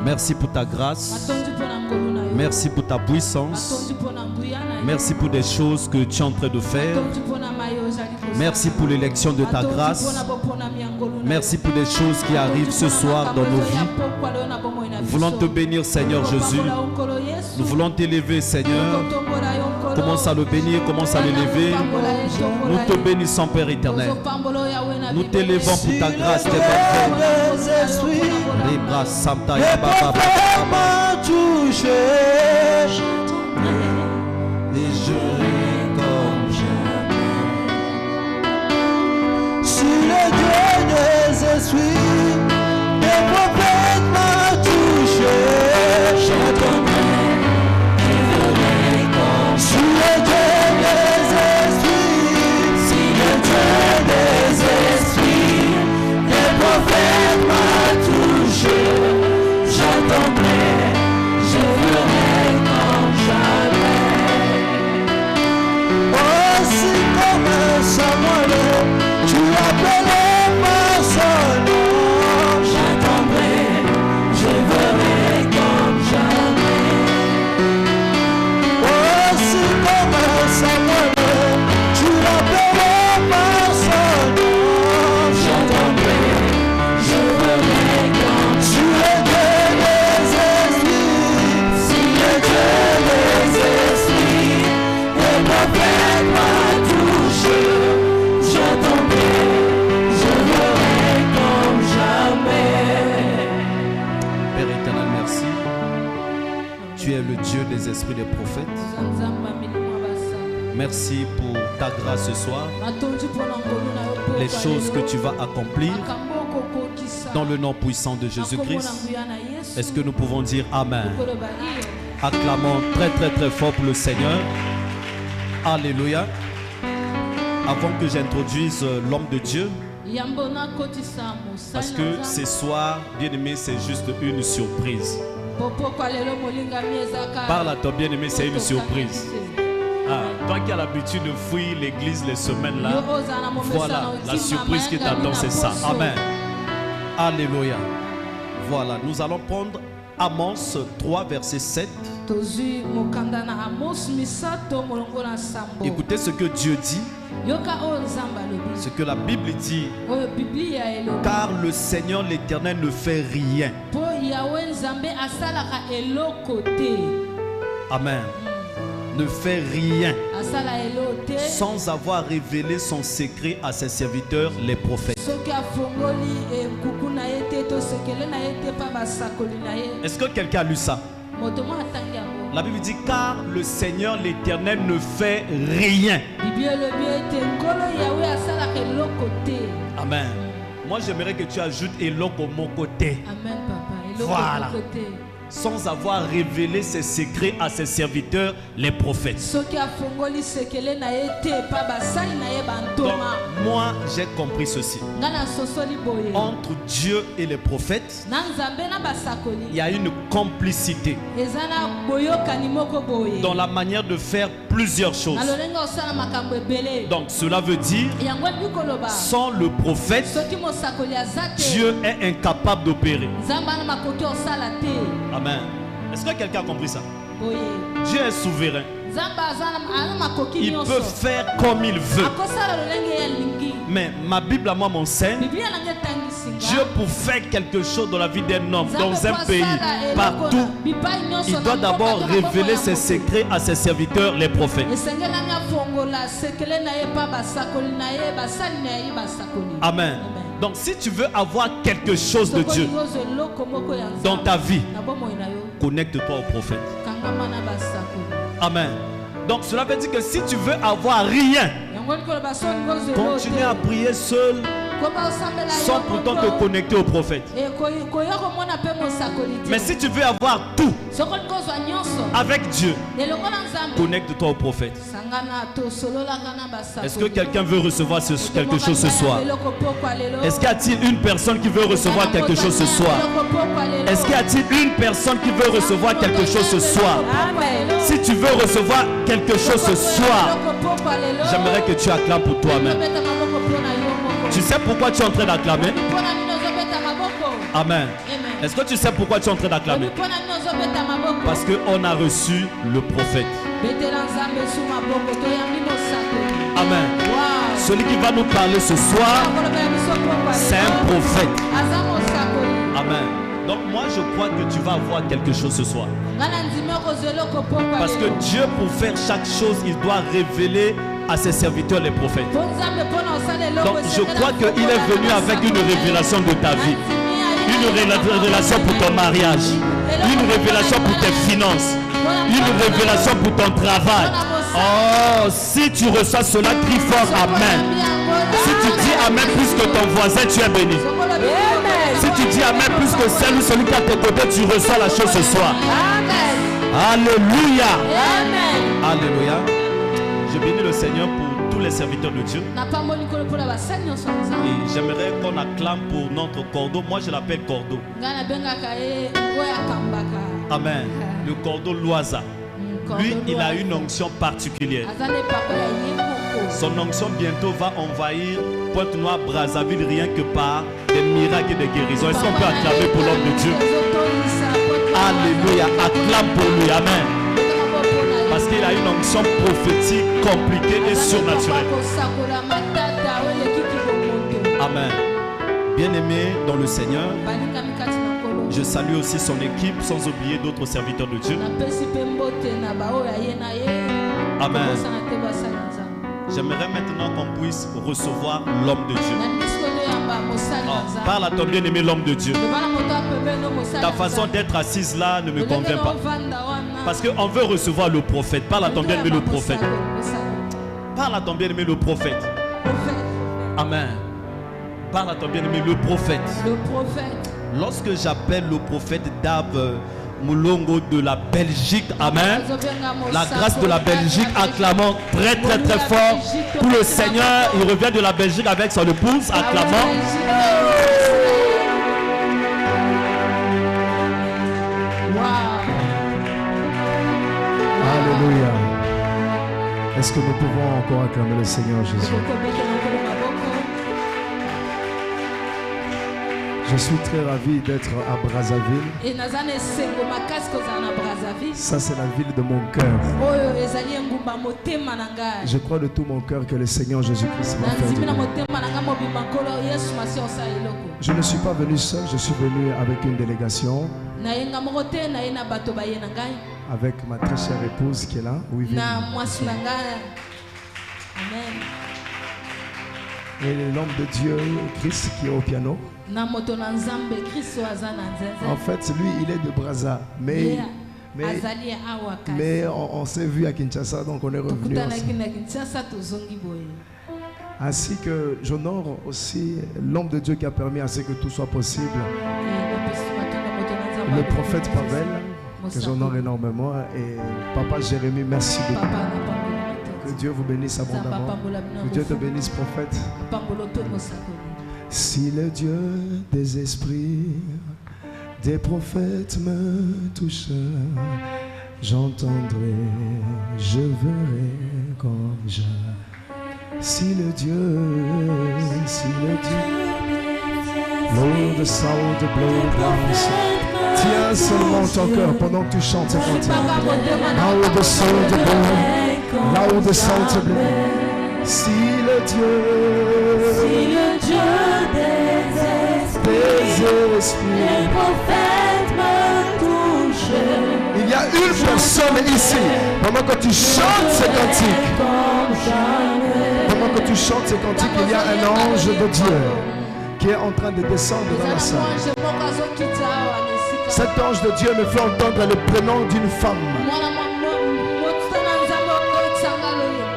Merci pour ta grâce. Merci pour ta puissance. Merci pour des choses que tu es en train de faire. Merci pour l'élection de ta grâce. Merci pour des choses qui arrivent ce soir dans nos vies. Nous voulons te bénir, Seigneur Jésus. Nous voulons t'élever, Seigneur. Commence à le bénir, commence à l'élever. Nous te bénissons, Père éternel. Nous t'élevons pour ta grâce, tes merveilles. Les bras Santa Yababa. Et je comme jamais. Si le Dieu des esprits, des prophètes m'a touché, j'attendrai, je verrai comme si le Dieu des esprits, si le Dieu des esprits, des prophètes m'a touché, j'attendrai, je verrai comme jamais. Aussi comme Samuel, tu appelais par son nom. J'attendrai, je verrai comme jamais. Aussi comme Samuel, tu appelais par son nom. J'attendrai, je verrai comme si le Dieu des esprits, si le Dieu des esprits, les prophètes m'a touché, j'attendrai, je verrai comme jamais. Père éternel, merci. Tu es le Dieu des esprits des prophètes. Merci pour ta grâce ce soir. Les choses que tu vas accomplir dans le nom puissant de Jésus-Christ. Est-ce que nous pouvons dire Amen? Acclamons très très très fort pour le Seigneur. Alléluia. Avant que j'introduise l'homme de Dieu, parce que ce soir, bien-aimé, c'est juste une surprise. Parle à ton bien-aimé, c'est une surprise. Ah, toi qui as l'habitude de fuir l'église les semaines là, voilà, la surprise qui t'attend, c'est ça. Amen. Alléluia. Voilà, nous allons prendre Amos 3, verset 7. Écoutez ce que Dieu dit, ce que la Bible dit, car le Seigneur l'Éternel ne fait rien. Amen. Ne fait rien sans avoir révélé son secret à ses serviteurs, les prophètes. Est-ce que quelqu'un a lu ça? La Bible dit car le Seigneur l'Éternel ne fait rien. Amen. Moi j'aimerais que tu ajoutes eloko mon côté. Amen, papa. Voilà. Sans avoir révélé ses secrets à ses serviteurs, les prophètes. Donc, moi, j'ai compris ceci. Entre Dieu et les prophètes, il y a une complicité dans la manière de faire plusieurs choses. Donc, cela veut dire, sans le prophète, Dieu est incapable d'opérer. Amen. Est-ce que quelqu'un a compris ça? Dieu est souverain. Il peut faire comme il veut. Mais ma Bible à moi m'enseigne, Dieu pour faire quelque chose dans la vie d'un homme, dans un pays, partout, il doit d'abord révéler ses secrets à ses serviteurs, les prophètes. Amen. Donc si tu veux avoir quelque chose de Dieu dans ta vie, connecte-toi au prophète. Amen. Donc cela veut dire que si tu veux avoir rien, continue à prier seul, sans pourtant te connecter au prophète. Mais si tu veux avoir tout avec Dieu, connecte-toi au prophète. Est-ce que quelqu'un veut recevoir quelque chose ce soir? Est-ce qu'il y a-t-il une personne qui veut recevoir quelque chose ce soir? Est-ce qu'il y a-t-il une personne qui veut recevoir quelque chose ce soir? Si tu veux recevoir quelque chose ce soir, j'aimerais que tu acclames pour toi-même. Tu sais pourquoi tu es en train d'acclamer? Amen. Est-ce que tu sais pourquoi tu es en train d'acclamer? Parce qu'on a reçu le prophète. Amen. Celui qui va nous parler ce soir, c'est un prophète. Amen. Donc moi je crois que tu vas avoir quelque chose ce soir. Parce que Dieu, pour faire chaque chose, il doit révéler à ses serviteurs les prophètes. Donc je crois qu'il est venu avec une révélation de ta vie, une révélation pour ton mariage, une révélation pour tes finances, une révélation pour ton travail. Oh, si tu reçois cela, crie fort Amen. Si tu dis Amen plus que ton voisin, tu es béni. Si tu dis Amen plus que celle ou celui qui est à tes côtés, tu reçois la chose ce soir. Alléluia. Alléluia. Je bénis le Seigneur pour tous les serviteurs de Dieu. Et j'aimerais qu'on acclame pour notre cordeau. Moi je l'appelle cordeau. Amen. Le cordeau Loisa. Lui, il a une onction particulière. Son onction bientôt va envahir Pointe-Noire, Brazzaville, rien que par des miracles et des guérisons. Est-ce qu'on peut acclamer pour l'homme de Dieu? Alléluia. Acclame pour lui. Amen. Parce qu'il a une onction prophétique compliquée et surnaturelle. Amen. Bien-aimé dans le Seigneur, je salue aussi son équipe, sans oublier d'autres serviteurs de Dieu. Amen. J'aimerais maintenant qu'on puisse recevoir l'homme de Dieu. Oh, parle à ton bien-aimé, l'homme de Dieu. Ta façon d'être assise là ne me convient pas. Parce qu'on veut recevoir le prophète. Parle à ton bien-aimé, le prophète. Parle à ton bien-aimé, le prophète. Amen. Parle à ton bien-aimé, le prophète. Le prophète. Lorsque j'appelle le prophète Dave Moulongo de la Belgique, amen, la grâce de la Belgique, acclamant très très très fort pour le Seigneur. Il revient de la Belgique avec son épouse, acclamant. Alléluia. Est-ce que nous pouvons encore acclamer le Seigneur Jésus? Je suis très ravi d'être à Brazzaville. Ça, c'est la ville de mon cœur. Je crois de tout mon cœur que le Seigneur Jésus-Christ va faire du bien. Je ne suis pas venu seul, je suis venu avec une délégation. Avec ma très chère épouse qui est là. Oui, et l'homme de Dieu, Christ, qui est au piano. En fait, lui, il est de Brazza. Mais on s'est vu à Kinshasa, donc on est revenu ensemble. Ainsi que j'honore aussi l'homme de Dieu qui a permis à ce que tout soit possible. Le prophète Pavel, que j'honore énormément. Et Papa Jérémie, merci beaucoup. Que Dieu vous bénisse abondamment. Que Dieu te bénisse, prophète. Si le Dieu des esprits, des prophètes me touche, j'entendrai, je verrai comme je. Si le Dieu, Lord the sound, the blow dance. Tiens seulement ton cœur pendant que tu chantes ce cantique. Now the sound, the blow, now the sound, the blow. Si le Dieu des esprits, les prophètes me touchent. Il y a une personne ici, pendant que tu chantes ces cantiques, pendant que tu chantes ces cantiques, il y a un ange de Dieu qui est en train de descendre dans la salle. Cet ange de Dieu me fait entendre le prénom d'une femme.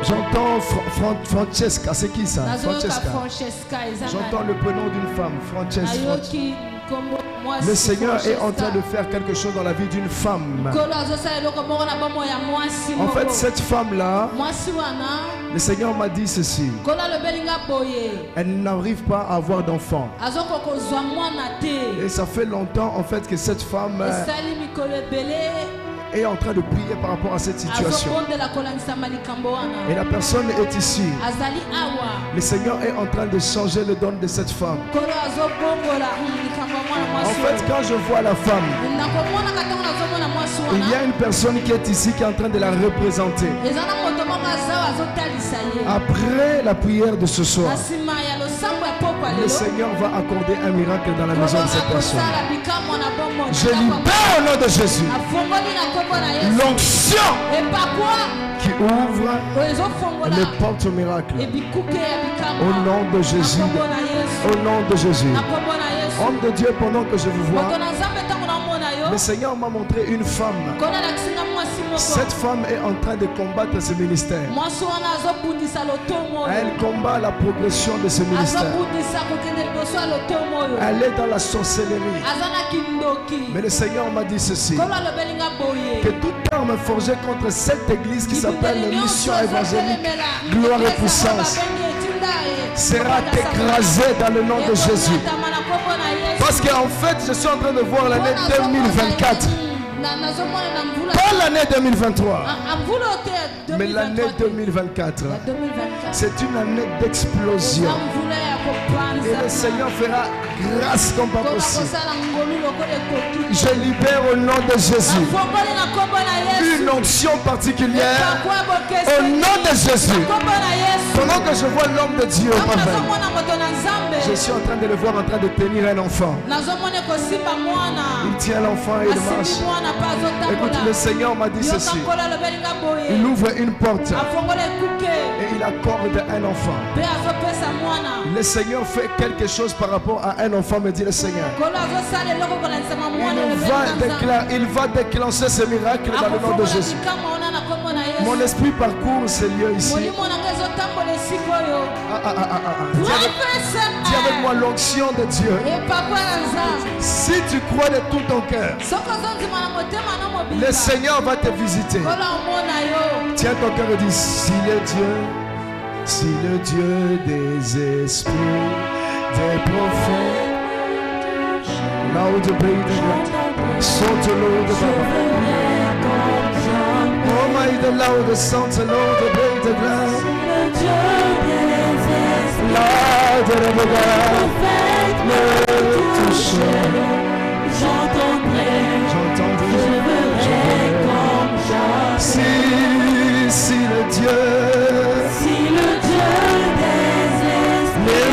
J'entends Francesca, c'est qui ça? Francesca. J'entends le prénom d'une femme, Francesca. Le Seigneur est en train de faire quelque chose dans la vie d'une femme. En fait, cette femme-là, le Seigneur m'a dit ceci. Elle n'arrive pas à avoir d'enfant. Et ça fait longtemps en fait que cette femme est en train de prier par rapport à cette situation. Et la personne est ici. Le Seigneur est en train de changer le don de cette femme. En fait, quand je vois la femme, il y a une personne qui est ici qui est en train de la représenter. Après la prière de ce soir, le Seigneur va accorder un miracle dans la maison de cette personne. Je libère au nom de Jésus l'onction qui ouvre les portes au miracle. Au nom de Jésus. Au nom de Jésus. Homme de Dieu, pendant que je vous vois, le Seigneur m'a montré une femme. Cette femme est en train de combattre ce ministère. Elle combat la progression de ce ministère. Elle est dans la sorcellerie. Mais le Seigneur m'a dit ceci, que toute arme forgée contre cette église qui s'appelle la mission évangélique Gloire et Puissance sera écrasée dans le nom de Jésus. Parce qu'en fait, je suis en train de voir l'année 2024. Pas l'année 2023, mais l'année 2024. C'est une année d'explosion. Et le Seigneur fera grâce comme pas possible. Je libère au nom de Jésus une onction particulière au nom de Jésus. Pendant que je vois l'homme de Dieu, je suis en train de le voir en train de tenir un enfant. Il tient l'enfant et il marche. Écoute, le Seigneur m'a dit ceci. Il ouvre une porte et il accorde un enfant. Le Seigneur fait quelque chose par rapport à un enfant, me dit le Seigneur. Il va déclencher ce miracle dans le nom de Jésus. Mon esprit parcourt ces lieux ici. Dis avec moi l'onction de Dieu. Si tu crois de tout ton cœur, le Seigneur va te visiter. Tiens ton cœur et dis, si le Dieu des esprits, des prophètes, là où de pays de grâce, saute l'eau de Baba. Oh my, là où de sainte l'eau de pays de grâce, là de la regard, me toucher. J'entendrai, je verrai comme jamais. Si le Dieu des esprits, les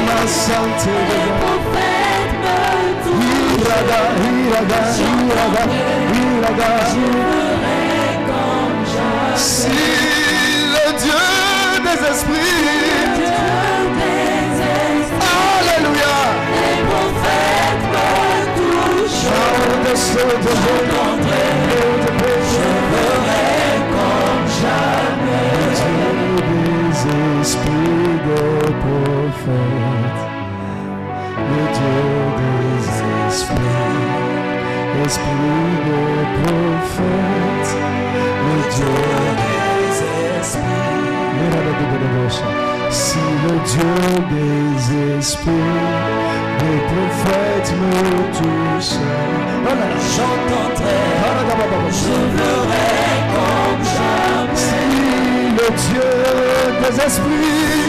prophètes me touchent, je verrai comme jamais. Si le Dieu des esprits, alléluia, les prophètes me touchent, j'entendrai, je verrai comme jamais. Dieu des esprits de prophètes, le Dieu des esprits, esprit de prophètes, le Dieu des esprits. Si le Dieu des esprits, des prophètes me touche, j'entendrai, je verrai comme jamais. Si le Dieu des esprits,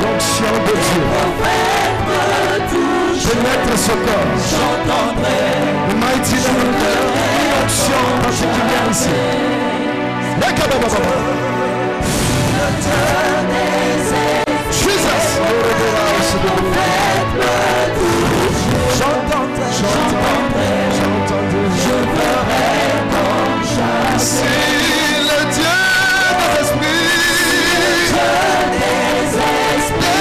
l'onction de Dieu, me touche, pénètre ce corps, j'entendrai, le mighty dans le cœur, l'onction particulière ici. Jesus, j'entendrai, je verrai comme jamais. C'est le Dieu des esprits,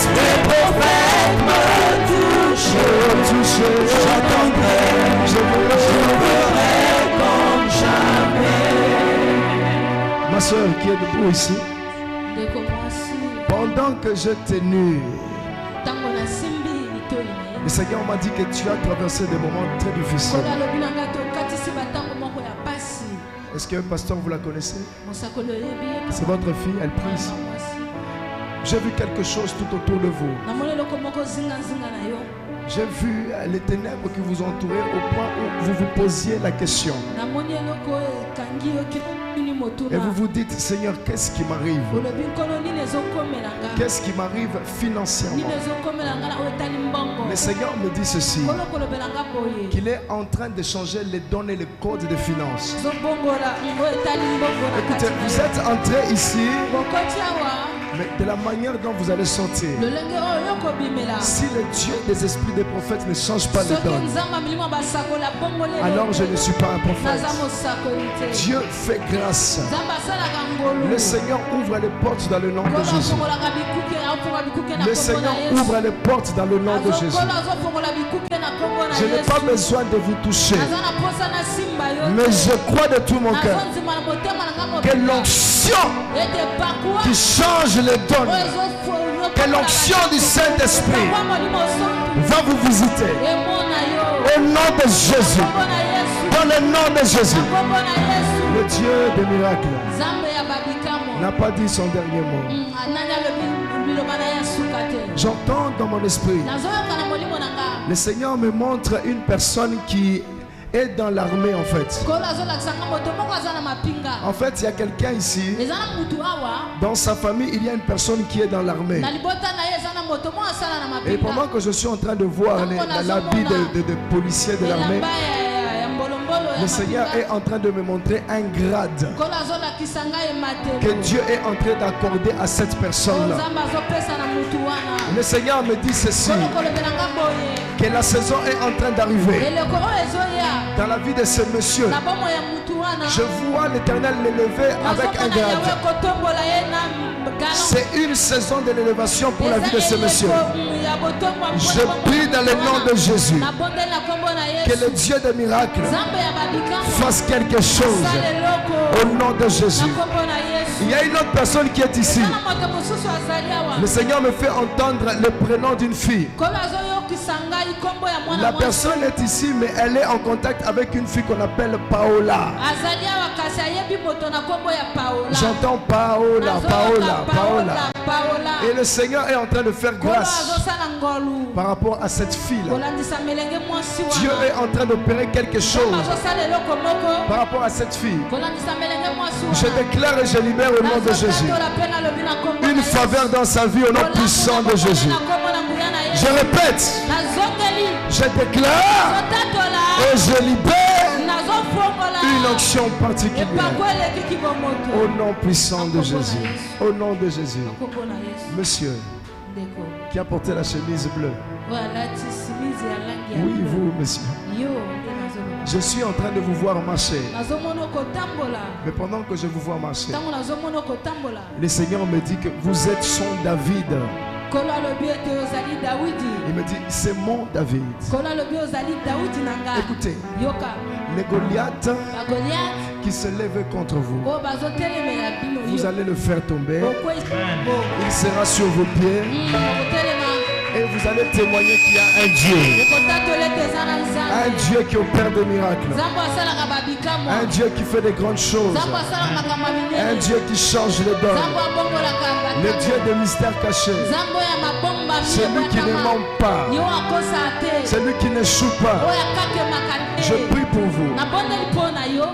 des prophètes me touchent, j'entendrai, je verrai comme jamais. Ma soeur qui est debout ici, pendant que je t'ai nu, le Seigneur m'a dit que tu as traversé des moments très difficiles. Est-ce que pasteur vous la connaissez? C'est votre fille, elle prie ici. J'ai vu quelque chose tout autour de vous. J'ai vu les ténèbres qui vous entouraient au point où vous vous posiez la question. Et vous vous dites, Seigneur, qu'est-ce qui m'arrive? Qu'est-ce qui m'arrive financièrement? Le Seigneur me dit ceci, qu'il est en train de changer les données et les codes de finances. Écoutez, vous êtes entré ici, mais de la manière dont vous allez sortir, si le Dieu des esprits des prophètes ne change pas les donnes, alors je ne suis pas un prophète. Dieu fait grâce. Le Seigneur ouvre les portes dans le nom de Jésus. Le Seigneur ouvre les portes dans le nom de Jésus. Je n'ai pas besoin de vous toucher, mais je crois de tout mon cœur que l'onction qui change les donnes, que l'onction du Saint-Esprit va vous visiter au nom de Jésus. Dans le nom de Jésus. Le Dieu des miracles n'a pas dit son dernier mot. J'entends dans mon esprit, le Seigneur me montre une personne qui est dans l'armée en fait. En fait, il y a quelqu'un ici, dans sa famille, il y a une personne qui est dans l'armée. Et pendant que je suis en train de voir l'habit de policier de l'armée, le Seigneur est en train de me montrer un grade que Dieu est en train d'accorder à cette personne-là. Le Seigneur me dit ceci, que la saison est en train d'arriver dans la vie de ce monsieur. Je vois l'Éternel l'élever avec un grade. C'est une saison de l'élévation pour la vie de ce monsieur. Je prie dans le nom de Jésus que le Dieu des miracles fasse quelque chose au nom de Jésus. Il y a une autre personne qui est ici. Le Seigneur me fait entendre le prénom d'une fille. La personne est ici, mais elle est en contact avec une fille qu'on appelle Paola. J'entends Paola, Paola, Paola. Et le Seigneur est en train de faire grâce par rapport à cette fille-là. Dieu est en train d'opérer quelque chose par rapport à cette fille. Je déclare et je libère au nom de Jésus une faveur dans sa vie au nom puissant de Jésus. Je répète, je déclare et je libère une onction particulière au nom puissant de Jésus. Au nom de Jésus. Monsieur qui a porté la chemise bleue. Oui, vous, monsieur. Je suis en train de vous voir marcher. Mais pendant que je vous vois marcher, le Seigneur me dit que vous êtes son David. Il me dit, c'est mon David. Écoutez, les Goliaths qui se lèvent contre vous, vous allez le faire tomber. Il sera sur vos pieds. Et vous allez témoigner qu'il y a un Dieu. Un Dieu qui opère des miracles. Un Dieu qui fait des grandes choses. Un Dieu qui change les donnes. Le Dieu des mystères cachés. Celui qui ne ment pas. Celui qui n'échoue pas. Je prie pour vous.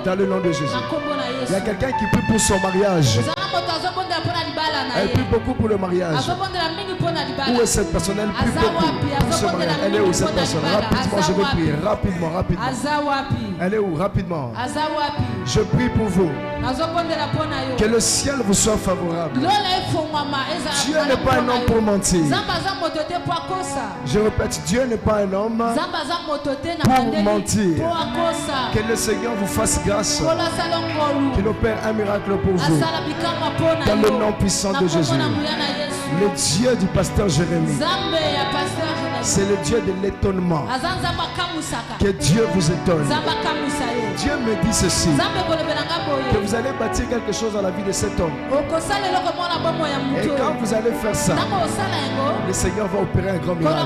Dans le nom de Jésus. Il y a quelqu'un qui prie pour son mariage. Elle prie beaucoup pour le mariage. Où est cette personne? Elle prie beaucoup pour ce mariage. Elle est où cette personne? Rapidement, je vais prier. Rapidement, rapidement. Elle est où? Rapidement. Je prie pour vous. Que le ciel vous soit favorable. Dieu n'est pas un homme pour mentir. Je répète, Dieu n'est pas un homme pour mentir. Que le Seigneur vous fasse grâce. Qu'il opère un miracle pour vous. Dans le nom puissant de Jésus. Le Dieu du pasteur Jérémie, c'est le Dieu de l'étonnement. Que Dieu vous étonne. Dieu me dit ceci, que vous allez bâtir quelque chose dans la vie de cet homme. Et quand vous allez faire ça, le Seigneur va opérer un grand miracle.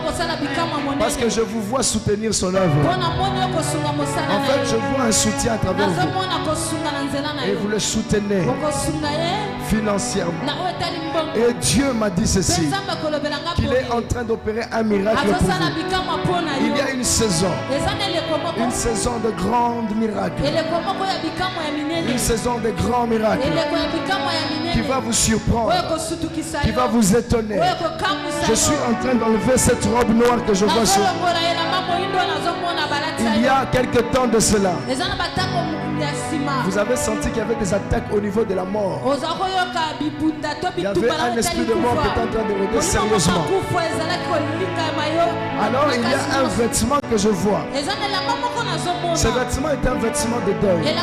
Parce que je vous vois soutenir son œuvre. En fait, je vois un soutien à travers vous. Et vous le soutenez financièrement. Et Dieu m'a dit ceci, qu'il est en train d'opérer un miracle pour vous. Il y a une saison de grands miracles, une saison de grands miracles qui va vous surprendre, qui va vous étonner. Je suis en train d'enlever cette robe noire que je vois sur vous. Il y a quelque temps de cela, vous avez senti qu'il y avait des attaques au niveau de la mort. Il y avait un esprit de mort qui était en train de rôder sérieusement. Alors il y a un vêtement que je vois. Ce vêtement est un vêtement de deuil.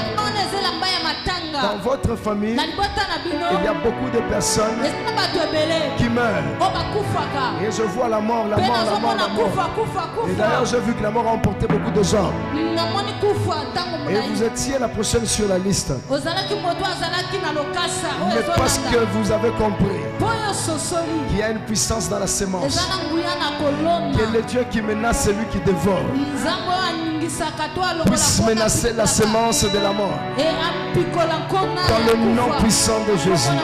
Dans votre famille, il y a beaucoup de personnes qui meurent. Et je vois la mort, la mort, la mort, la mort. Et d'ailleurs, j'ai vu que la mort a emporté beaucoup de gens. Et vous étiez la prochaine sur la liste. Mais parce que vous avez compris qu'il y a une puissance dans la sémence, que le Dieu qui menace celui qui dévore puisse menacer la sémence de la mort. Dans le nom puissant de Jésus.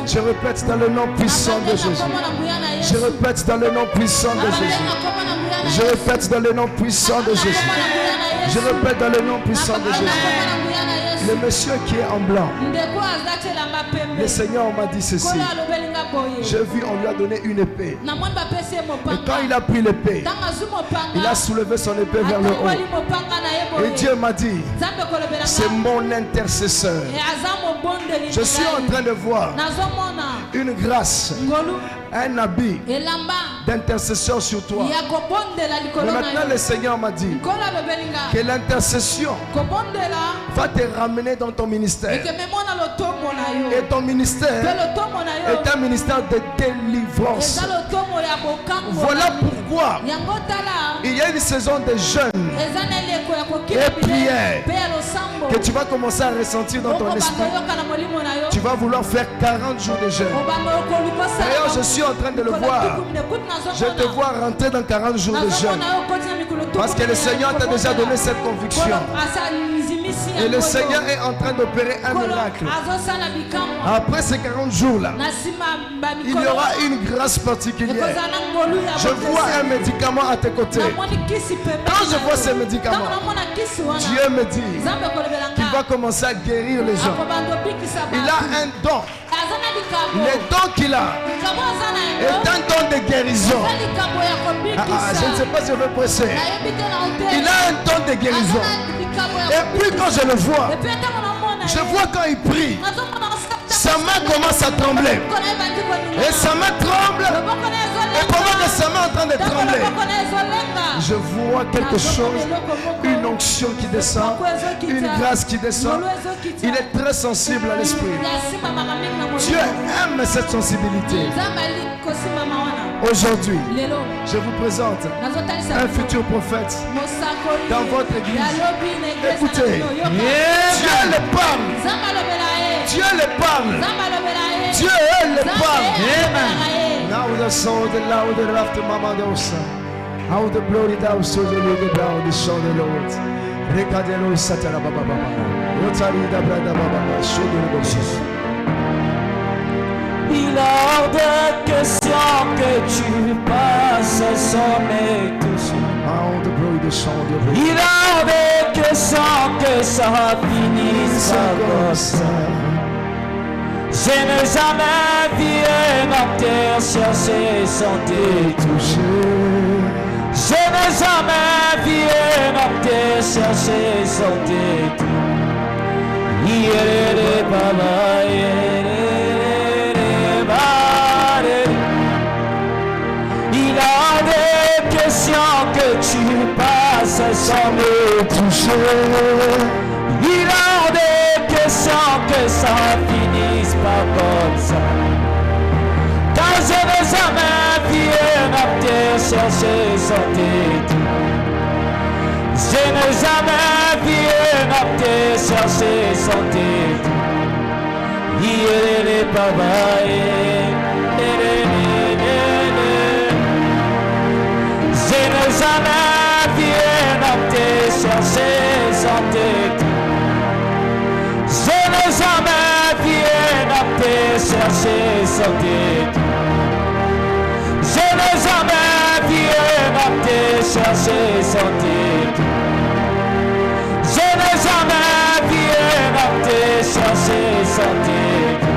Je répète, dans le nom puissant de Jésus. Je répète, dans le nom puissant de Jésus. Je répète, dans le nom puissant de Jésus. Je répète, dans le nom puissant de Jésus. Le monsieur qui est en blanc, le Seigneur m'a dit ceci. J'ai vu, on lui a donné une épée. Et quand il a pris l'épée, il a soulevé son épée vers le haut. Et Dieu m'a dit, c'est mon intercesseur. Je suis en train de voir une grâce, un habit d'intercesseur sur toi. Mais maintenant le Seigneur m'a dit que l'intercession va te ramener dans ton ministère. Et ton ministère est un ministère de délivrance. Voilà pourquoi il y a une saison de jeûne et prière que tu vas commencer à ressentir dans ton esprit. Tu vas vouloir faire 40 jours de jeûne. D'ailleurs, je suis en train de le voir. Je te vois rentrer dans 40 jours de jeûne. Parce que le Seigneur t'a déjà donné cette conviction. Et le Seigneur est en train d'opérer un miracle. Après ces 40 jours-là, il y aura une grâce particulière. Je vois un médicament à tes côtés. Quand je vois ce médicament, Dieu me dit qu'il va commencer à guérir les gens. Il a un don. Le don qu'il a est un don de guérison. Je ne sais pas si je vais presser. Il a un don de guérison. Et puis quand je le vois, je vois quand il prie, sa main commence à trembler. Et sa main tremble. Et pendant que sa main est en train de trembler, je vois quelque chose, une onction qui descend, une grâce qui descend. Il est très sensible à l'esprit. Dieu aime cette sensibilité. Aujourd'hui, je vous présente un futur prophète dans votre église. Écoutez, Dieu le parle. Dieu le parle. Dieu le parle. Now the soul, the loud, the laughter, mama dosa. How the glory thou so the Lord down the show the Lord. Recadelo satana baba baba. Rotary da brada baba. Show the Lord. Il est hors de question que tu passes sans m'étouffer. Il est hors de question que ça finisse comme ça. Je n'ai jamais vu un homme chercher sans te toucher. Je n'ai jamais vu un homme chercher sans te toucher. Il a des questions que tu passes sans me toucher. Il a des questions que ça finisse pas comme ça. Car je n'ai jamais vu un homme chercher sans te toucher. Je n'ai jamais vu un homme chercher sans te toucher. Il est pas je n'ai jamais vu un homme te chercher sans te toucher. Je n'ai jamais vu un homme te cherché sans détour. Je n'ai jamais vu un homme te chercher sans détour. Je n'ai jamais vu un homme te chercher sans détour.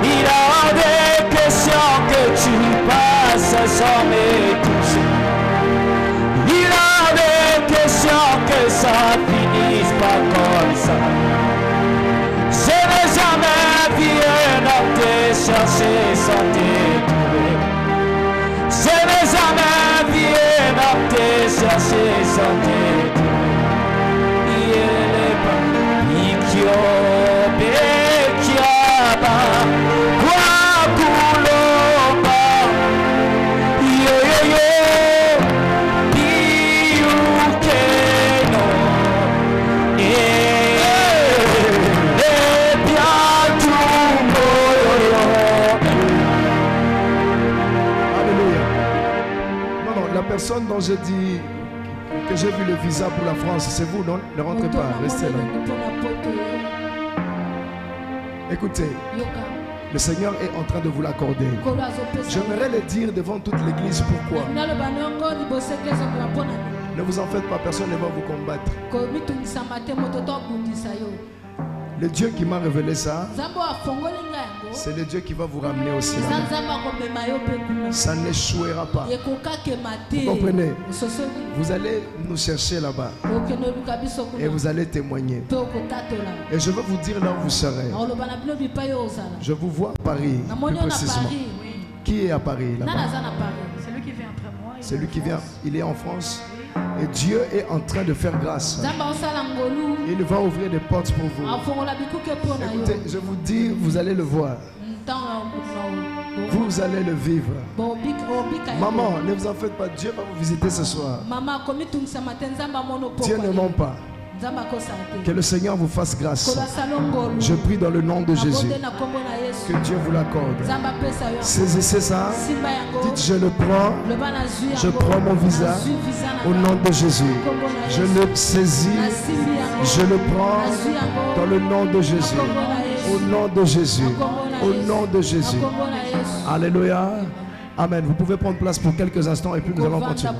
Il a des questions que tu passes sans me toucher. Il a des questions que ça finisse pas comme ça. Je n'ai jamais vu un homme te chercher sans détruire. Je n'ai jamais vu un homme te chercher sans détruire. La personne dont j'ai dit que j'ai vu le visa pour la France, c'est vous, non? Ne rentrez pas, restez là. Écoutez, le Seigneur est en train de vous l'accorder. J'aimerais le dire devant toute l'église pourquoi. Ne vous en faites pas, personne ne va vous combattre. Le Dieu qui m'a révélé ça, c'est le Dieu qui va vous ramener aussi. Ça n'échouera pas. Vous comprenez? Vous allez nous chercher là-bas et vous allez témoigner. Et je vais vous dire là où vous serez. Je vous vois à Paris, plus précisément. Qui est à Paris là-bas? Celui qui vient après moi. Celui qui vient, il est en France. Et Dieu est en train de faire grâce. Il va ouvrir des portes pour vous. Écoutez, je vous dis, vous allez le voir. Vous allez le vivre. Maman, ne vous en faites pas. Dieu va vous visiter ce soir. Dieu ne ment pas. Que le Seigneur vous fasse grâce. Je prie dans le nom de Jésus. Que Dieu vous l'accorde. Saisissez ça. Dites, je le prends. Je prends mon visa. Au nom de Jésus. Je le saisis. Je le prends. Dans le nom de Jésus. Au nom de Jésus. Au nom de Jésus. Alléluia. Amen. Vous pouvez prendre place pour quelques instants et puis nous allons continuer.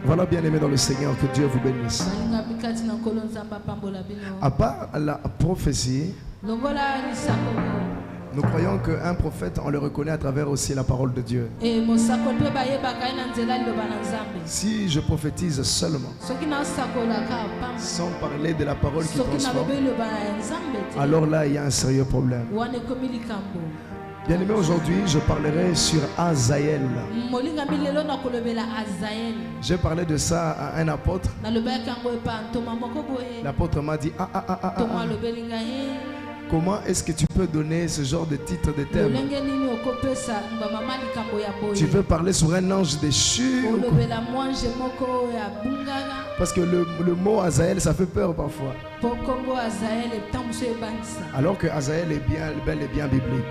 Voilà, bien-aimés dans le Seigneur, que Dieu vous bénisse. À part la prophétie, nous croyons qu'un prophète, on le reconnaît à travers aussi la parole de Dieu. Si je prophétise seulement, sans parler de la parole qui transforme, alors là, il y a un sérieux problème. Bien-aimé, aujourd'hui, je parlerai sur Azaël. J'ai parlé de ça à un apôtre. L'apôtre m'a dit, comment est-ce que tu peux donner ce genre de titre de thème? Tu veux parler sur un ange déchu? Parce que le mot Azaël, ça fait peur parfois. Alors que Azaël est bien, bel et bien biblique.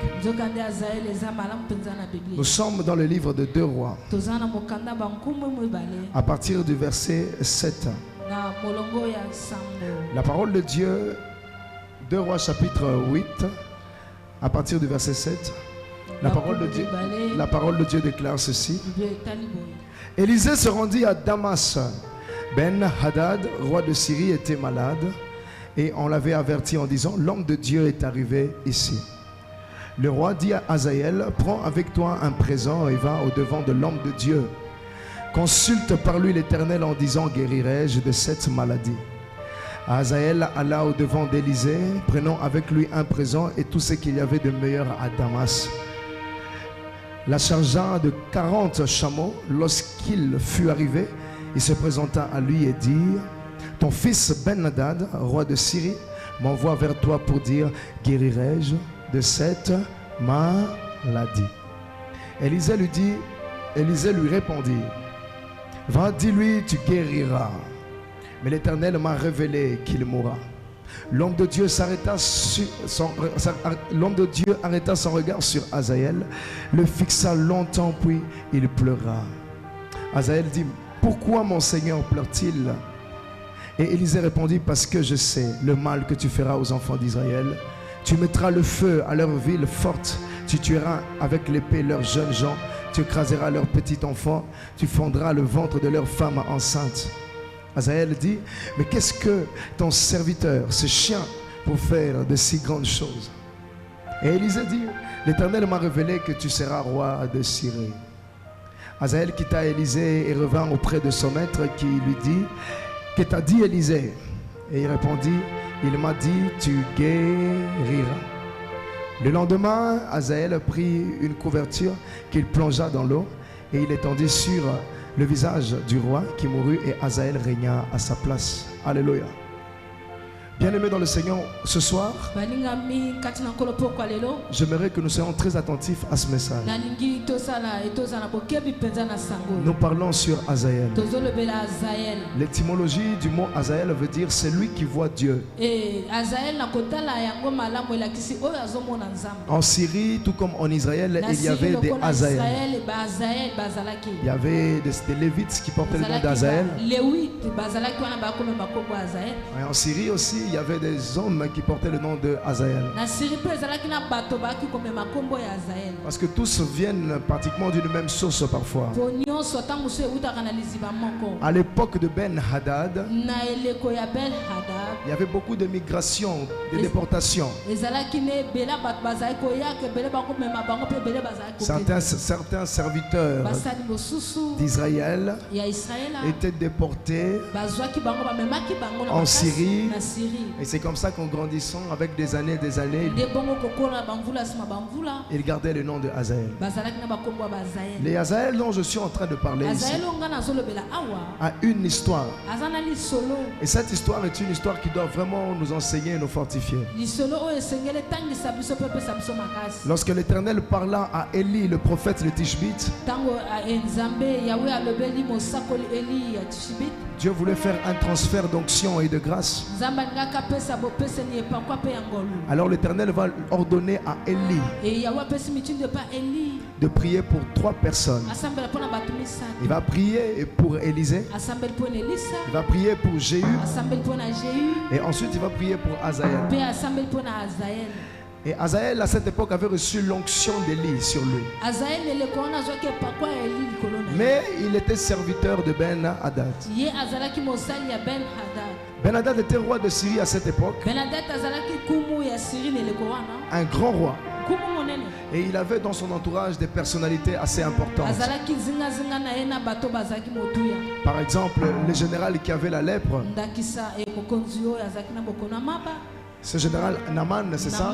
Nous sommes dans le livre de 2 Rois. À partir du verset 7. La parole de Dieu, 2 Rois chapitre 8, à partir du verset 7. La parole de Dieu déclare ceci. Élisée se rendit à Damas. Ben-Hadad, roi de Syrie, était malade et on l'avait averti en disant, l'homme de Dieu est arrivé ici. Le roi dit à Azaël, prends avec toi un présent et va au-devant de l'homme de Dieu. Consulte par lui l'Éternel en disant, guérirai-je de cette maladie? Azaël alla au-devant d'Élisée, prenant avec lui un présent et tout ce qu'il y avait de meilleur à Damas. La chargea de 40 chameaux. Lorsqu'il fut arrivé, il se présenta à lui et dit, ton fils Ben-Hadad, roi de Syrie, m'envoie vers toi pour dire, guérirai-je de cette maladie? Élisée lui répondit, va, dis-lui, tu guériras. Mais l'Éternel m'a révélé qu'il mourra. L'homme de Dieu arrêta son regard sur Azaël, le fixa longtemps, puis il pleura. Azaël dit, pourquoi mon Seigneur pleure-t-il? Et Élisée répondit, parce que je sais le mal que tu feras aux enfants d'Israël. Tu mettras le feu à leur ville forte, tu tueras avec l'épée leurs jeunes gens, tu écraseras leurs petits enfants, tu fondras le ventre de leurs femmes enceintes. Azaël dit, mais qu'est-ce que ton serviteur, ce chien, pour faire de si grandes choses? Et Élisée dit, l'Éternel m'a révélé que tu seras roi de Syrie. Azaël quitta Élisée et revint auprès de son maître qui lui dit, que t'a dit Élisée? Et il répondit, il m'a dit, tu guériras. Le lendemain, Azaël prit une couverture qu'il plongea dans l'eau et il étendit sur le visage du roi qui mourut et Azaël régna à sa place. Alléluia. Bien-aimés dans le Seigneur, ce soir, j'aimerais que nous soyons très attentifs à ce message. Nous parlons sur Azaël. L'étymologie du mot Azaël veut dire celui qui voit Dieu. En Syrie, tout comme en Israël, il y avait des Azaël. Il y avait des Lévites qui portaient le nom d'Azaël. Et en Syrie aussi, il y avait des hommes qui portaient le nom de Azaël. Parce que tous viennent pratiquement d'une même source parfois. À l'époque de Ben Hadad, il y avait beaucoup de migrations, de déportations. Certains serviteurs d'Israël étaient déportés en Syrie. Et c'est comme ça qu'en grandissant avec des années, il gardait le nom de Azaël. Les Azaël dont je suis en train de parler ici a une histoire. Et cette histoire est une histoire qui doit vraiment nous enseigner et nous fortifier. Lorsque l'Éternel parla à Élie, le prophète de Tishbite, Dieu voulait faire un transfert d'onction et de grâce. Alors l'Éternel va ordonner à Élie de prier pour 3 personnes. Il va prier pour Élisée. Il va prier pour Jéhu. Et ensuite il va prier pour Azaël. Et Azaël à cette époque avait reçu l'onction d'Élie sur lui. Mais il était serviteur de Ben Hadad. Ben Hadad était roi de Syrie à cette époque. Un grand roi. Et il avait dans son entourage des personnalités assez importantes. Par exemple, le général qui avait la lèpre. Ce général Naaman, c'est ça?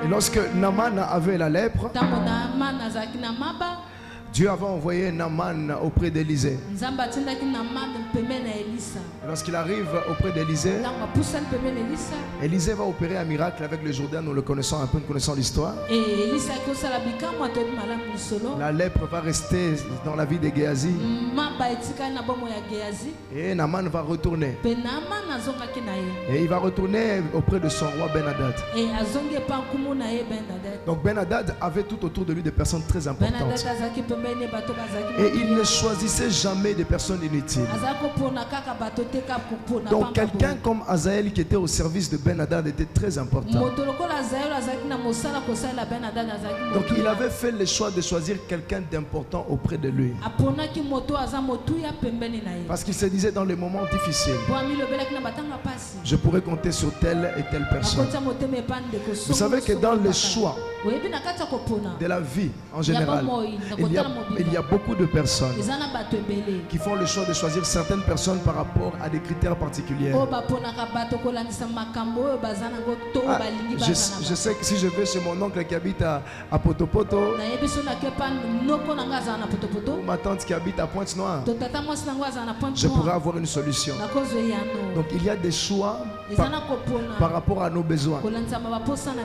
Et lorsque Naaman avait la lèpre, Dieu avait envoyé Naaman auprès d'Élisée. Lorsqu'il arrive auprès d'Élisée, Élisée va opérer un miracle avec le Jourdain. Nous le connaissons un peu, nous connaissons l'histoire. La lèpre va rester dans la vie de Géasi. Et Naaman va retourner. Et il va retourner auprès de son roi Ben Hadad. Donc Ben Hadad avait tout autour de lui des personnes très importantes. Et il ne choisissait jamais des personnes inutiles. Donc quelqu'un comme Azaël qui était au service de Ben Hadad était très important. Donc il avait fait le choix de choisir quelqu'un d'important auprès de lui. Parce qu'il se disait dans les moments difficiles, je pourrais compter sur telle et telle personne. Vous savez que dans les choix de la vie en général, il y a beaucoup de personnes qui font le choix de choisir certaines personnes par rapport à des critères particuliers. Je sais que si je vais chez mon oncle qui habite à Potopoto, ou ma tante qui habite à Pointe-Noire, je pourrais avoir une solution. Donc il y a des choix par rapport à nos besoins.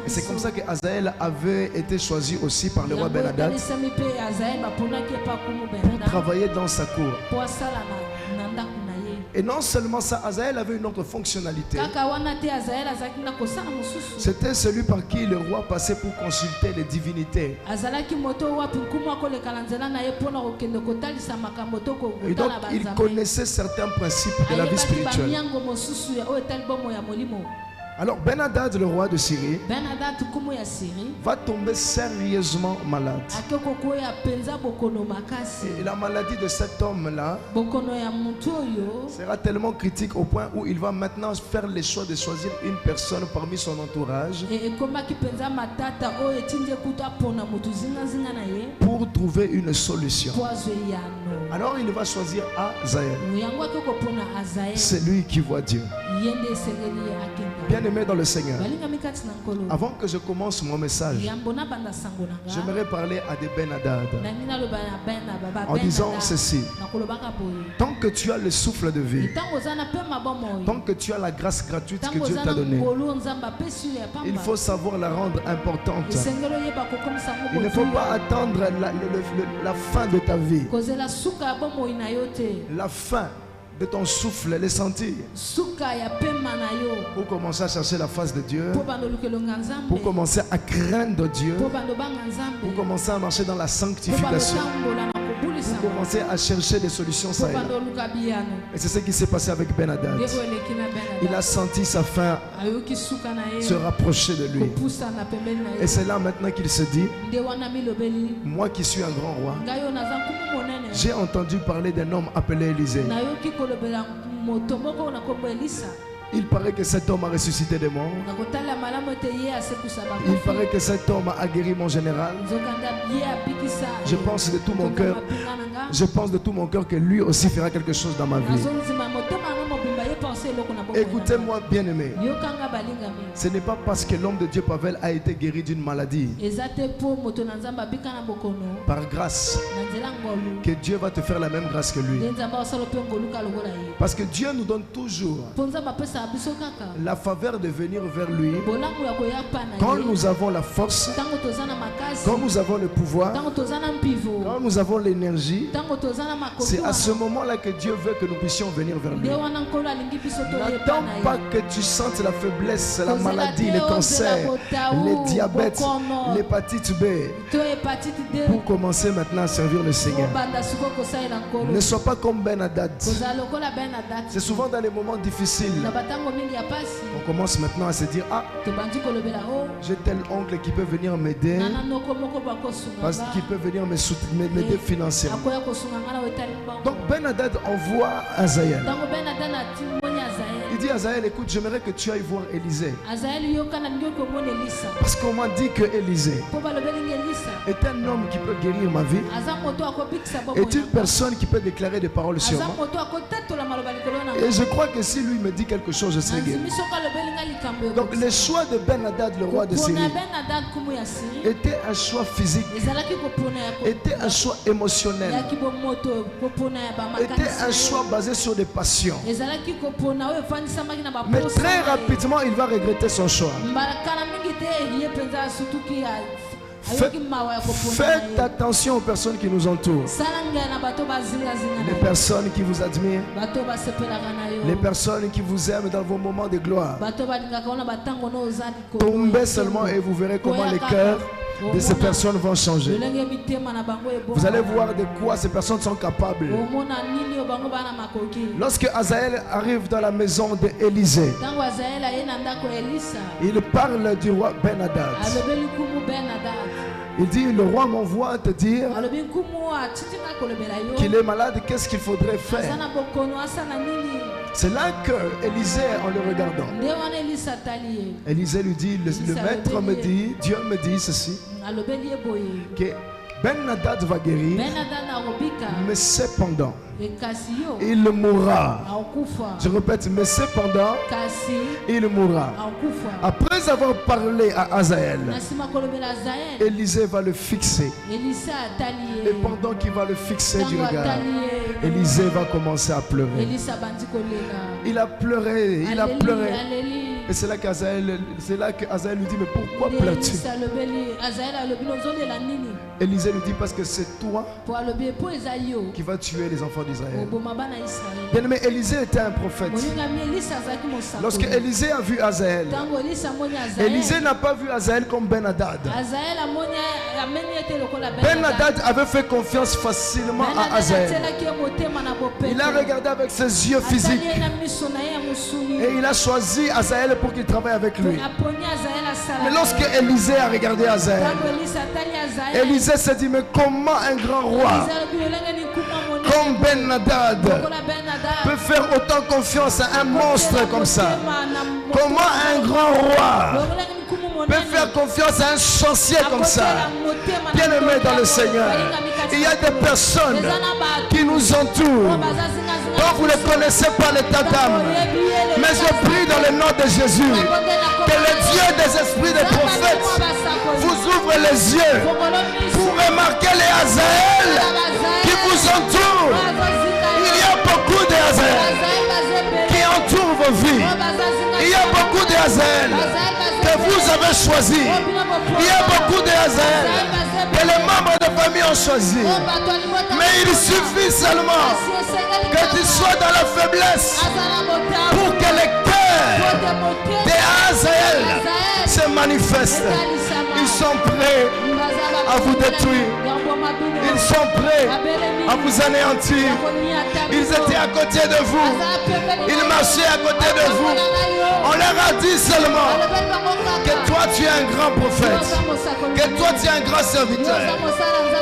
Et c'est comme ça que Azaël avait été choisi aussi par le roi Ben Hadad. pour travailler dans sa cour. Et non seulement ça, Azaël avait une autre fonctionnalité. C'était celui par qui le roi passait pour consulter les divinités. Et donc il connaissait certains principes de la vie spirituelle. Alors Ben-Hadad, le roi de Syrie, va tomber sérieusement malade. Et la maladie de cet homme-là sera tellement critique au point où il va maintenant faire le choix de choisir une personne parmi son entourage pour trouver une solution. Alors il va choisir Azaël. C'est lui qui voit Dieu. Bien-aimé dans le Seigneur, avant que je commence mon message, j'aimerais parler à des Ben-Hadad en disant ceci: tant que tu as le souffle de vie, tant que tu as la grâce gratuite que Dieu t'a donnée, il faut savoir la rendre importante. Il ne faut pas attendre la fin de ta vie, la fin de ton souffle, les sentir, pour commencer à chercher la face de Dieu, pour commencer à craindre Dieu, pour commencer à marcher dans la sanctification, pour commencer à chercher des solutions ça. Et c'est ce qui s'est passé avec Ben-Hadad. Il a senti sa fin se rapprocher de lui. Et c'est là maintenant qu'il se dit: moi qui suis un grand roi, j'ai entendu parler d'un homme appelé Élisée. Il paraît que cet homme a ressuscité des morts. Il paraît que cet homme a guéri mon général. Je pense de tout mon cœur, que lui aussi fera quelque chose dans ma vie. Écoutez-moi, bien-aimé. Ce n'est pas parce que l'homme de Dieu Pavel a été guéri d'une maladie par grâce que Dieu va te faire la même grâce que lui. Parce que Dieu nous donne toujours la faveur de venir vers lui quand nous avons la force, quand nous avons le pouvoir, quand nous avons l'énergie. C'est à ce moment-là que Dieu veut que nous puissions venir vers lui. N'attends pas que tu sentes la faiblesse, la maladie, les cancers, les diabètes, l'hépatite B pour commencer maintenant à servir le Seigneur. Ne sois pas comme Ben-Hadad. C'est souvent dans les moments difficiles on commence maintenant à se dire: ah, j'ai tel oncle qui peut venir m'aider, parce qu'il peut venir m'aider financièrement. Donc Ben-Hadad envoie Azaël. Il dit à Azaël: écoute, j'aimerais que tu ailles voir Élisée. Parce qu'on m'a dit que Élisée est un homme qui peut guérir ma vie, est une personne qui peut déclarer des paroles sur moi. Et je crois que si lui me dit quelque chose, je serai guéri. Donc le choix de Ben-Hadad, le roi de Syrie, était un choix physique, était un choix émotionnel, était un choix basé sur des passions. Mais très rapidement, il va regretter son choix. Faites attention aux personnes qui nous entourent. Les personnes qui vous admirent, les personnes qui vous aiment dans vos moments de gloire. Tombez seulement et vous verrez comment les cœurs de ces personnes vont changer. Vous allez voir de quoi ces personnes sont capables. Lorsque Azaël arrive dans la maison d'Élisée, il parle du roi Ben-Hadad. Il dit: le roi m'envoie te dire qu'il est malade, qu'est-ce qu'il faudrait faire? C'est là que Élisée, en le regardant, Élisée lui dit: le maître me dit, Dieu me dit ceci, que Ben-Hadad va guérir, mais cependant il mourra. Je répète, mais cependant il mourra. Après avoir parlé à Azaël, Élisée va le fixer. Et pendant qu'il va le fixer du regard, Élisée va commencer à pleurer. Il a pleuré, il a pleuré. Et c'est là qu'Azaël lui dit, mais pourquoi pleures-tu? Élisée lui dit, parce que c'est toi qui vas tuer les enfants d'Israël. Bien aimé, Élisée était un prophète. Lorsque Élisée a vu Azaël, Élisée n'a pas vu Azaël comme Ben-Hadad. Ben-Hadad avait fait confiance facilement à Azaël. Il a regardé avec ses yeux physiques et il a choisi Azaël pour qu'il travaille avec lui. Mais lorsque Élisée a regardé Azaël, Élisée s'est dit, mais comment un grand roi comme Ben-Hadad peut faire autant confiance à un monstre comme ça? Comment un grand roi peut faire confiance à un sorcier comme ça? Bien aimé dans le Seigneur, il y a des personnes qui nous entourent dont vous ne connaissez pas l'état d'âme. Mais je prie dans le nom de Jésus que le Dieu des esprits des prophètes vous ouvre les yeux pour remarquer les Azaël qui vous entourent. Il y a beaucoup de Azaël qui entourent vos vies. Il y a beaucoup de Azaël que vous avez choisi. Il y a beaucoup de Azaël que les membres de famille ont choisi. Mais il suffit seulement que tu sois dans la faiblesse pour que le cœur des Azaël se manifeste. Ils sont prêts à vous détruire. Ils sont prêts à vous anéantir. Ils étaient à côté de vous. Ils marchaient à côté de vous. On leur a dit seulement que toi tu es un grand prophète, que toi tu es un grand serviteur.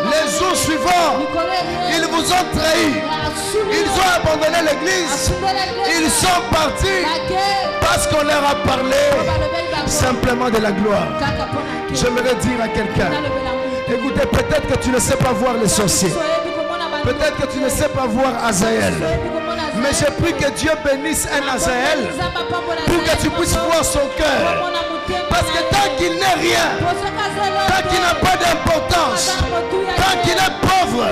Les jours suivants, ils vous ont trahi. Ils ont abandonné l'église. Ils sont partis parce qu'on leur a parlé simplement de la gloire. J'aimerais dire à quelqu'un, écoutez, peut-être que tu ne sais pas voir les sorciers. Peut-être que tu ne sais pas voir Azaël. Mais je prie que Dieu bénisse un Azaël pour que tu puisses voir son cœur. Parce que tant qu'il n'est rien, tant qu'il n'a pas d'importance, tant qu'il est pauvre,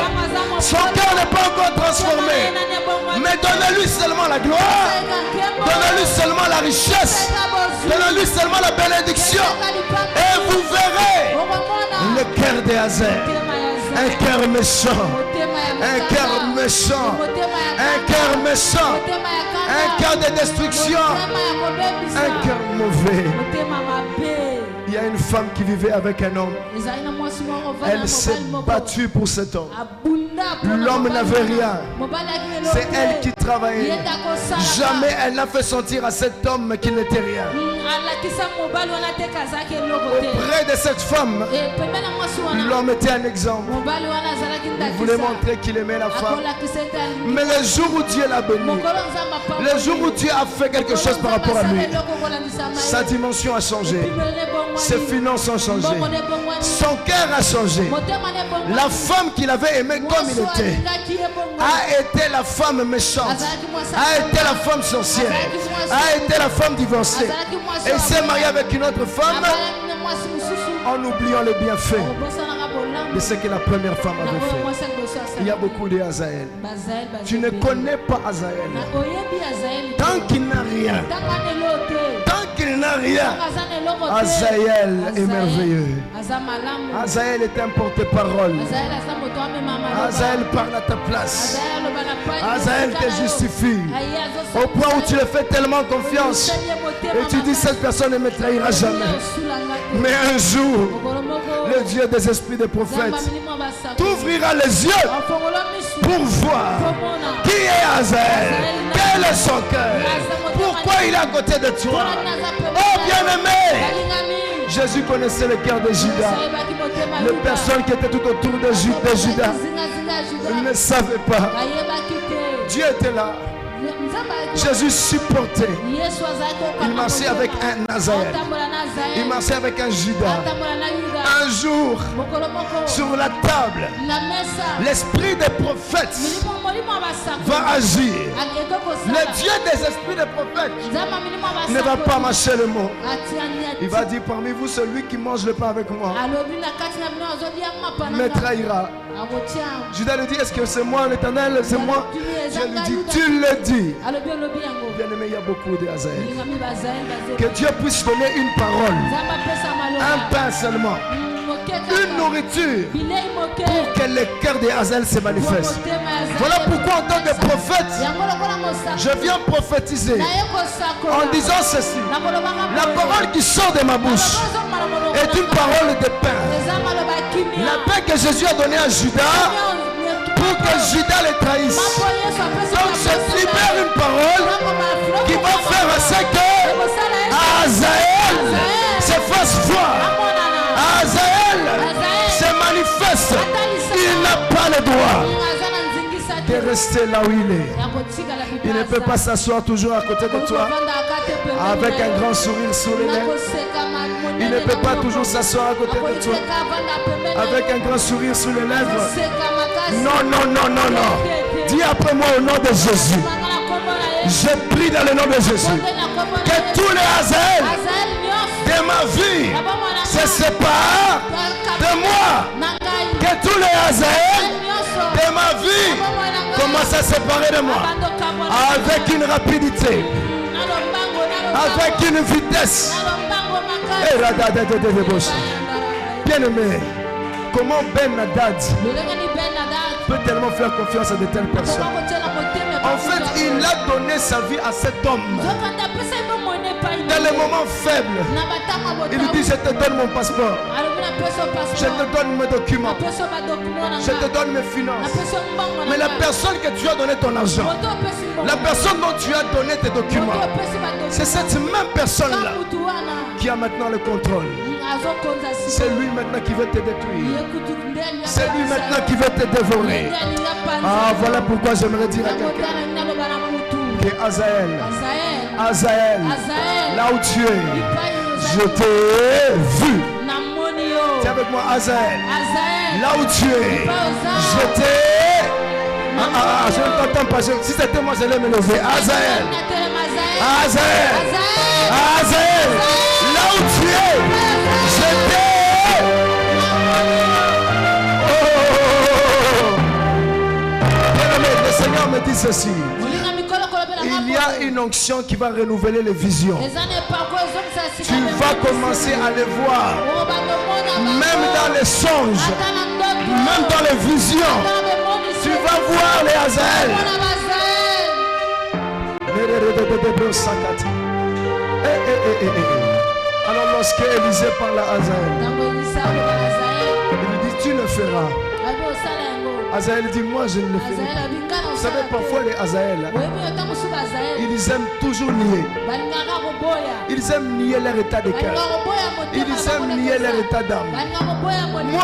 son cœur n'est pas encore transformé. Mais donnez-lui seulement la gloire, donnez-lui seulement la richesse, donnez-lui seulement la bénédiction. Et vous verrez le cœur d'Azaël. Un cœur méchant, un cœur méchant, un cœur méchant, un cœur de destruction, un cœur mauvais. Il y a une femme qui vivait avec un homme. Elle s'est battue pour cet homme. L'homme n'avait rien. C'est elle qui travaillait. Jamais elle n'a fait sentir à cet homme qu'il n'était rien. Auprès de cette femme, l'homme était un exemple. Il voulait montrer qu'il aimait la femme. Mais le jour où Dieu l'a béni, le jour où Dieu a fait quelque chose par rapport à lui, sa dimension a changé. Ses finances ont changé. Son cœur a changé. La femme qu'il avait aimée comme il était a été la femme méchante, a été la femme sorcière, a été la femme divorcée. Et il s'est marié avec une autre femme en oubliant les bienfaits de ce que la première femme avait fait. Il y a beaucoup de Azaël. Tu ne connais pas Azaël. Tant qu'il n'a rien, tant qu'il n'a rien, Azaël est merveilleux. Azaël est un porte-parole. Azaël parle à ta place. Azaël te justifie. Au point où tu le fais tellement confiance. Et tu dis, cette personne ne me trahira jamais. Mais un jour, le Dieu des esprits des prophètes t'ouvrira les yeux pour voir qui est Azaël, quel est son cœur, pourquoi il est à côté de toi. Oh bien-aimé, Jésus connaissait le cœur de Judas. Les personnes qui étaient tout autour de Judas ne savaient pas. Dieu était là. Jésus supportait. Il marchait avec un Nazaël. Il marchait avec un Judas. Un jour, sur la table, l'esprit des prophètes va agir. Le Dieu des esprits des prophètes ne va pas mâcher le mot. Il va dire parmi vous celui qui mange le pain avec moi me trahira. Judas lui dit est-ce que c'est moi l'Éternel? C'est moi. Je lui dis tu le dis. Bien-aimé, il y a beaucoup de Hazaël. Que Dieu puisse donner une parole, un pain seulement, une nourriture pour que le cœur de Hazaël se manifeste. Voilà pourquoi en tant que prophète, je viens prophétiser en disant ceci. La parole qui sort de ma bouche est une parole de pain. La paix que Jésus a donnée à Judas pour que Judas le trahisse. Donc je libère une parole qui va faire en sorte que Hazaël se fasse voir. Hazaël se manifeste. Il n'a pas le droit de rester là où il est. Il ne peut pas s'asseoir toujours à côté de toi avec un grand sourire sur les lèvres. Il ne peut pas toujours s'asseoir à côté de toi avec un grand sourire sur les lèvres. Non, non, non, non, non. Dis après moi au nom de Jésus. Je prie dans le nom de Jésus que tous les Hazaël de ma vie se séparent de moi. Que tous les Hazaël de ma vie commencent à se séparer de moi avec une rapidité, avec une vitesse. Bien-aimé, comment Ben Hadad peut tellement faire confiance à de telles personnes? En fait, il a donné sa vie à cet homme. Dans les moments faibles, il lui dit, je te donne mon passeport, je te donne mes documents, je te donne mes finances. Mais la personne que tu as donné ton argent, la personne dont tu as donné tes documents, c'est cette même personne-là qui a maintenant le contrôle. C'est lui maintenant qui veut te détruire. C'est lui maintenant qui veut te dévorer. Ah, voilà pourquoi j'aimerais dire à quelqu'un que Hazaël, là où tu es, je t'ai vu. Tiens avec moi, Hazaël, là où tu es, je t'ai... je ne t'entends pas. Si c'était moi, j'allais me lever. Hazaël, là où tu es, je t'ai... Bien-aimé, le Seigneur me dit ceci. Il y a une onction qui va renouveler les visions. Tu vas commencer à les voir, même dans les songes, même dans les visions. Tu vas voir les Hazaël. Alors lorsque Élisée parle à Hazaël, il lui dit tu le feras. Hazaël dit moi je ne le ferai pas. Vous savez parfois les Hazaël, ils aiment toujours nier. Ils aiment nier leur état de cœur. Ils aiment nier leur état d'âme. Moi,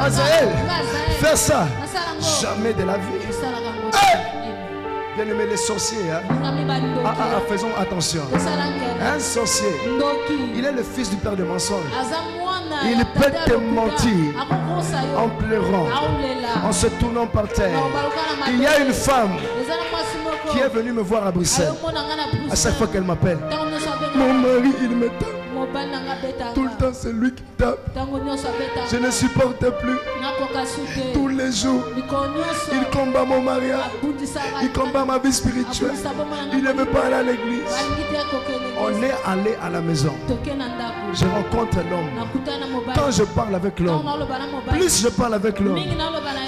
Hazaël, faire ça, jamais de la vie. Bien aimé les sorciers, faisons attention. Un sorcier, il est le fils du père de mensonge. Il peut te mentir en pleurant, en se tournant par terre. Il y a une femme qui est venue me voir à Bruxelles. À chaque fois qu'elle m'appelle, mon mari il me tape. Tout le temps c'est lui qui tape. Je ne supporte plus. Tous les jours il combat mon mariage. Il combat ma vie spirituelle. Il ne veut pas aller à l'église. On est allé à la maison. Je rencontre l'homme. Quand je parle avec l'homme, plus je parle avec l'homme,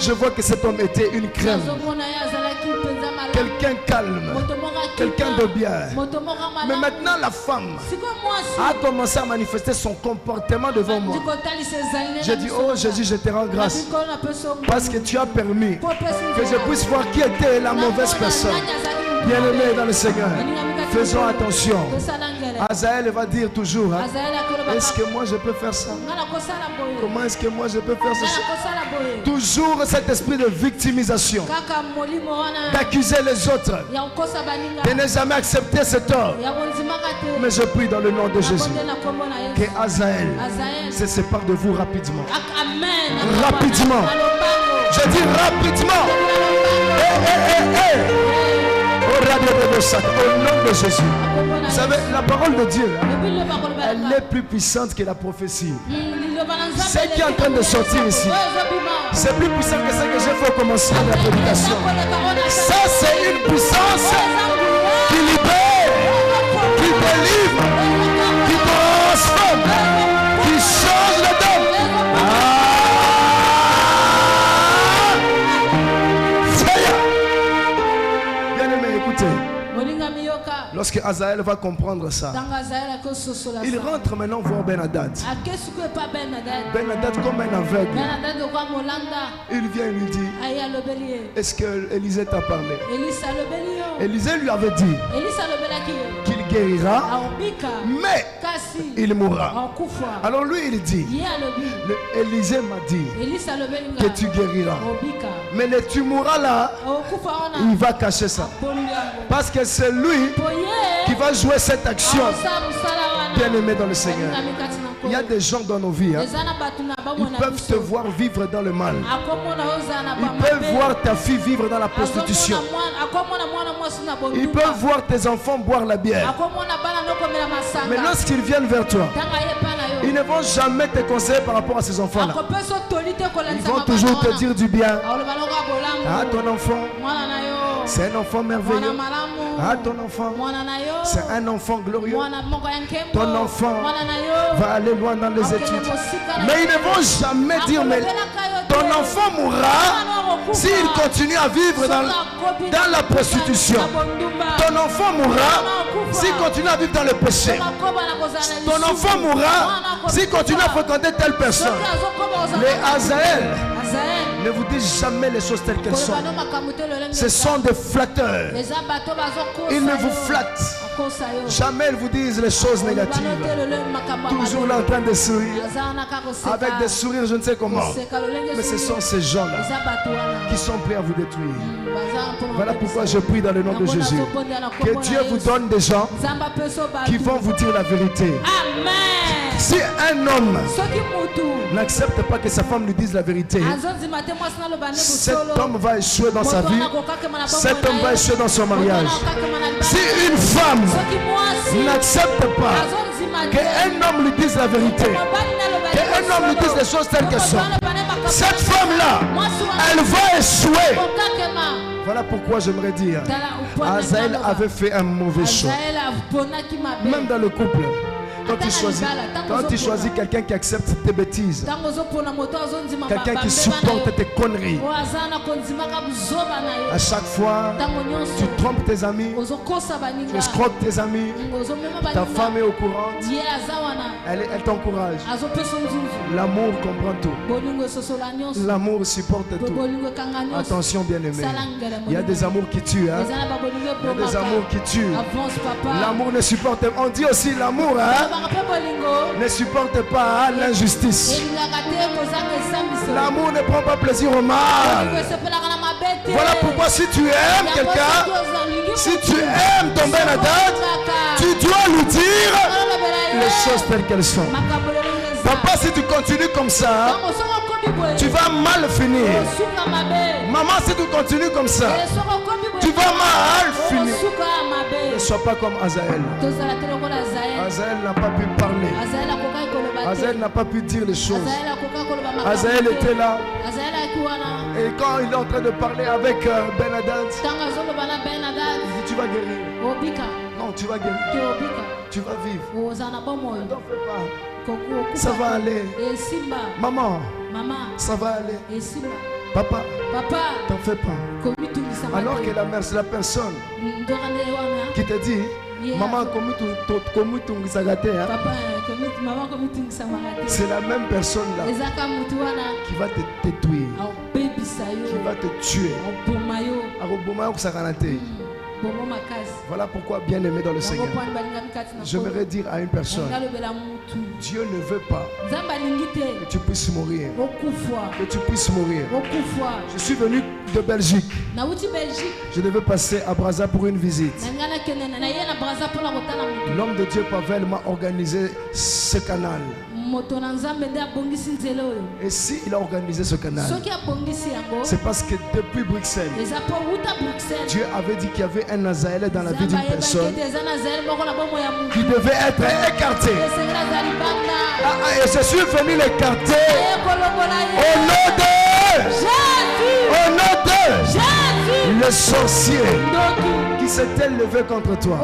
je vois que cet homme était une crème. Quelqu'un calme, quelqu'un de bien. Mais maintenant la femme a commencé à manifester son comportement devant moi. J'ai dit, oh Jésus, je te rends grâce parce que tu as permis que je puisse voir qui était la mauvaise personne. Bien-aimé dans le Seigneur, faisons attention. Hazaël va dire toujours, est-ce que moi je peux faire ça? Comment est-ce que moi je peux faire ça? Toujours cet esprit de victimisation, d'accuser les autres, de ne jamais accepter ce tort. Mais je prie dans le nom de Jésus que Hazaël se sépare de vous rapidement. Rapidement. Je dis rapidement. Au nom de Jésus. Vous savez, la parole de Dieu, elle est plus puissante que la prophétie. Ce qui est en train de sortir ici, c'est plus puissant que ce que j'ai fait au commencement de la prédication. Ça, c'est une puissance qui libère, qui délivre, qui transforme, qui change le temps. Bien-aimé, écoutez. Lorsque Azaël va comprendre ça, il rentre maintenant voir Ben Hadad. Ben Hadad comme un aveugle. Il vient et lui dit, est-ce que Élisée t'a parlé? Élisée lui avait dit qu'il guérira, mais il mourra. Alors lui il dit, Élisée m'a dit que tu guériras, mais tu mourras là, il va cacher ça. Parce que c'est lui qui va jouer cette action. Bien-aimé dans le Seigneur, il y a des gens dans nos vies, ils peuvent te voir vivre dans le mal. Ils peuvent voir ta fille vivre dans la prostitution. Ils peuvent voir tes enfants boire la bière. Mais lorsqu'ils viennent vers toi, ils ne vont jamais te conseiller par rapport à ces enfants-là. Ils vont toujours te dire du bien. Ah, ton enfant, c'est un enfant merveilleux. Ah, ton enfant, c'est un enfant glorieux. Ton enfant va aller loin dans les études. Mais ils ne vont jamais dire, mais ton enfant mourra s'il continue à vivre dans la prostitution. Ton enfant mourra s'il continue à vivre dans le péché. Ton enfant mourra s'il continue à fréquenter telle personne. Les Azaël ne vous disent jamais les choses telles qu'elles sont. Ce sont des flatteurs. Ils ne vous flattent jamais, ils vous disent les choses négatives. Toujours là en train de sourire, avec des sourires je ne sais comment. Mais ce sont ces gens-là qui sont prêts à vous détruire. Voilà pourquoi je prie dans le nom de Jésus, que Dieu vous donne des gens qui vont vous dire la vérité. Si un homme n'accepte pas que sa femme lui dise la vérité, cet homme va échouer dans sa vie. Cet homme va échouer dans son mariage. Si une femme n'accepte pas qu'un homme lui dise la vérité, qu'un homme lui dise les choses telles qu'elles sont, cette femme-là, elle va échouer. Voilà pourquoi j'aimerais dire, Azaël avait fait un mauvais choix. Même dans le couple. Quand tu choisis quelqu'un qui accepte tes bêtises, quelqu'un qui supporte tes conneries, à chaque fois tu trompes tes amis, tu escroques tes amis, ta femme est au courant, elle t'encourage. L'amour comprend tout, l'amour supporte tout. Attention bien-aimé, il y a des amours qui tuent, hein? Il y a des amours qui tuent. L'amour ne supporte pas. On dit aussi l'amour, hein? Ne supporte pas l'injustice. L'amour ne prend pas plaisir au mal. Voilà pourquoi si tu aimes quelqu'un, si tu aimes ton Ben Hadad, tu dois lui dire les choses telles qu'elles sont. Papa, si tu continues comme ça, tu vas mal finir. Maman, si tu continues comme ça, tu vas mal finir. Ne sois pas comme Azaël. Azaël n'a pas pu parler. Azaël n'a pas pu dire les choses. Azaël était là. Et quand il est en train de parler avec Ben Hadad, il dit tu vas guérir. Non, tu vas guérir. Tu vas vivre. N'en fais pas. Ça va aller. Maman, ça va aller. Papa, t'en fais pas. Alors que la mère, c'est la personne qui te dit, maman, c'est la même personne là qui va te détruire, qui va te tuer. Voilà pourquoi, bien aimé dans le Seigneur, j'aimerais dire à une personne, Dieu ne veut pas que tu puisses mourir. Que tu puisses mourir. Je suis venu de Belgique. Je devais passer à Brazza pour une visite. L'homme de Dieu Pavel m'a organisé ce canal. Et s'il a organisé ce canal, c'est parce que depuis Bruxelles, Dieu avait dit qu'il y avait un Nazaël dans la vie d'une personne qui devait être écarté. Et je suis venu l'écarter au nom de le sorcier qui s'était levé contre toi,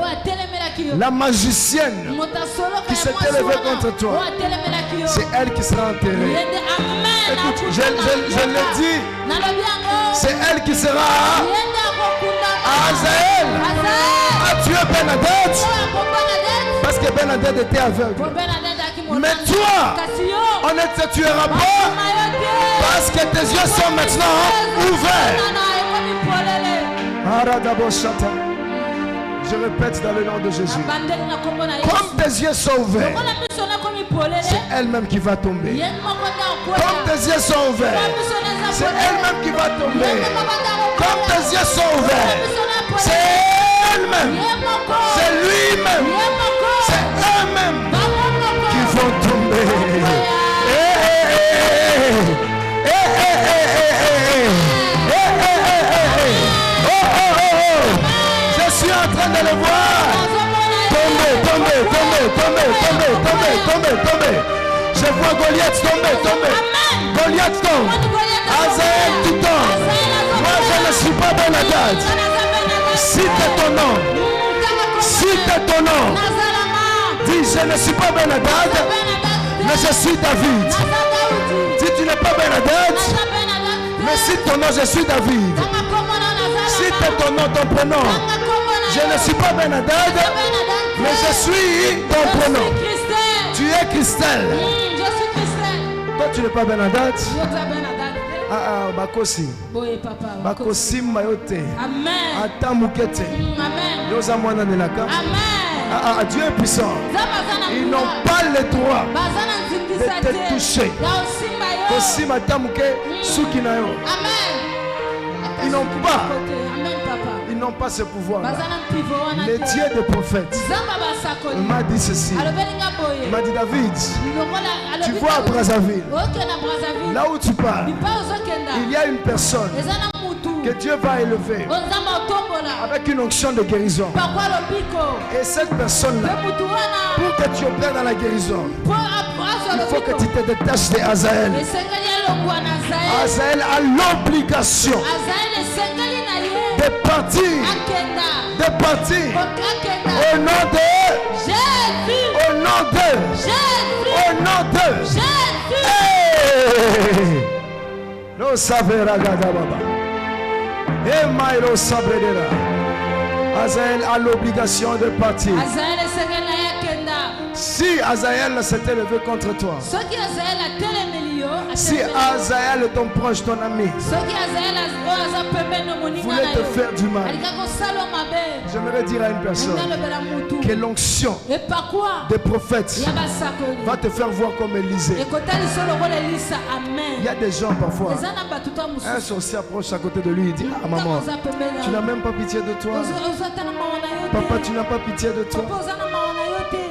la magicienne qui s'était levée contre toi. C'est elle qui sera enterrée. Écoute, je l'ai dit, c'est elle qui sera à Azaël, a tué Bernadette, parce que Bernadette était aveugle. Mais toi, on ne te tuera pas, parce que tes yeux sont maintenant ouverts. Je répète dans le nom de Jésus. Comme tes yeux sont ouverts, c'est elle-même qui va tomber. Comme tes yeux sont ouverts, c'est elle-même qui va tomber. Comme tes yeux sont ouverts, c'est elle-même, c'est lui-même, c'est eux-mêmes qui vont tomber. Je suis en train de le voir. Tomber. Je vois Goliath tomber. Goliath tombe. Azaël, tu tombes. Moi, je ne suis pas Bernadette. Cite ton nom. Cite ton nom. Dis, je ne suis pas Bernadette, mais je suis David. Dis, tu n'es pas Bernadette, mais cite ton nom, je suis David. Cite ton nom, ton prénom. Je ne suis pas Bernadette, mais je suis ton prénom. Tu es Christelle. Toi, tu n'es pas Bernadette. Bakosi. Bakosi mayote. Atamukete. Yosamwana nelaka. Dieu est puissant. Ils n'ont pas le droit de te toucher. Kosi matamuke sukinayo. Ils n'ont pas. Ils n'ont pas ce pouvoir. Le Dieu des prophètes m'a dit ceci. Il m'a dit, David, tu vois à Brazzaville, là où tu pars, il y a une personne que Dieu va élever avec une onction de guérison. Et cette personne-là, pour que tu opères dans la guérison, il faut que tu te détaches de Azaël. Azaël a l'obligation de partir au nom de Jésus, au nom de Jésus. No savera gadababa. Et Maïro sabredera. Azaël a l'obligation de partir. Si Azaël s'était levé contre toi, si Azaël est ton proche, ton ami, voulait te faire du mal, j'aimerais dire à une personne que l'onction des prophètes va te faire voir comme Élisée. Il y a des gens parfois, un sorcier approche à côté de lui et dit, ah maman, tu n'as même pas pitié de toi. Papa, tu n'as pas pitié de toi.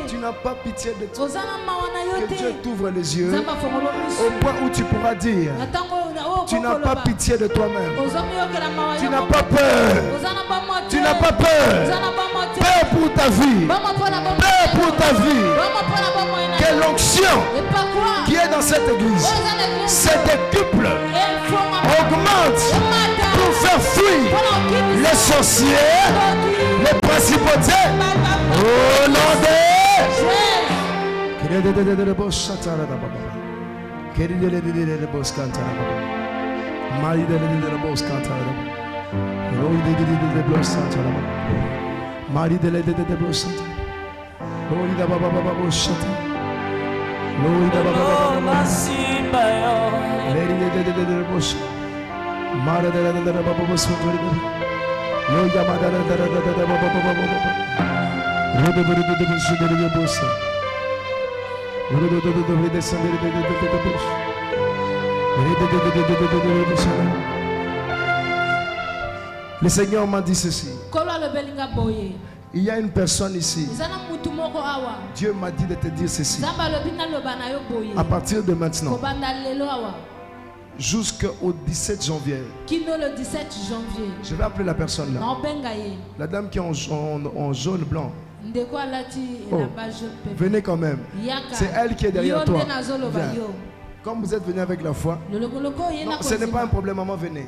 Tu n'as pas pitié de toi. Que Dieu t'ouvre les yeux au point où tu pourras dire, tu n'as pas pitié de toi-même. Tu n'as pas peur. Tu n'as pas peur. Peur pour ta vie. Peur pour ta vie. Que l'onction qui est dans cette église se décuple, augmente pour faire fuir les sorciers, les principautés. Au nom de Le Seigneur m'a dit ceci. Il y a une personne ici. Dieu m'a dit de te dire ceci. À partir de maintenant, jusqu'au 17 janvier, je vais appeler la personne là. La dame qui est en jaune blanc. Oh, venez quand même. C'est elle qui est derrière toi. Viens. Comme vous êtes venu avec la foi, non, ce n'est pas un problème, maman, venez.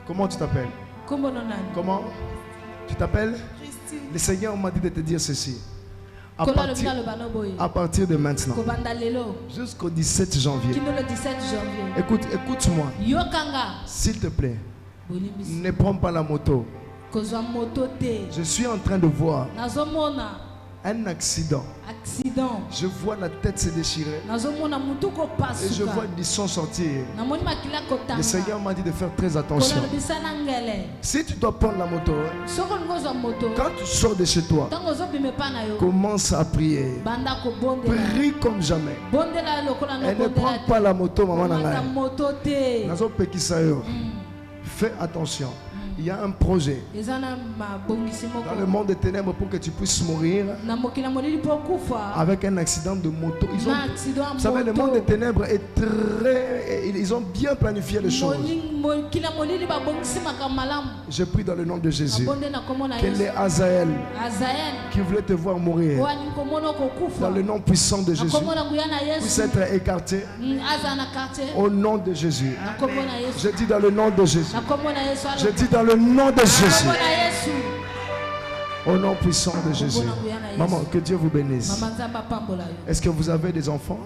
Comment tu t'appelles? Comment? Tu t'appelles? Le Seigneur m'a dit de te dire ceci. À partir de maintenant, jusqu'au 17 janvier, écoute-moi. S'il te plaît, ne prends pas la moto. Je suis en train de voir un accident. Je vois la tête se déchirer. Et je vois du sang sortir. Le Seigneur m'a dit de faire très attention. Si tu dois prendre la moto, quand tu sors de chez toi, commence à prier. Prie comme jamais. Et ne prends pas la moto, maman. Fais attention. Il y a un projet dans le monde des ténèbres pour que tu puisses mourir avec un accident de moto. Vous savez, le monde des ténèbres est très... Ils ont bien planifié les choses. Je prie dans le nom de Jésus que les Azaël qui voulaient te voir mourir, dans le nom puissant de Jésus, puissent être écartés au nom de Jésus. Je dis dans le nom de Jésus. Je dis dans le nom de Jésus. Au nom puissant de Jésus. Maman, que Dieu vous bénisse. Est-ce que vous avez des enfants?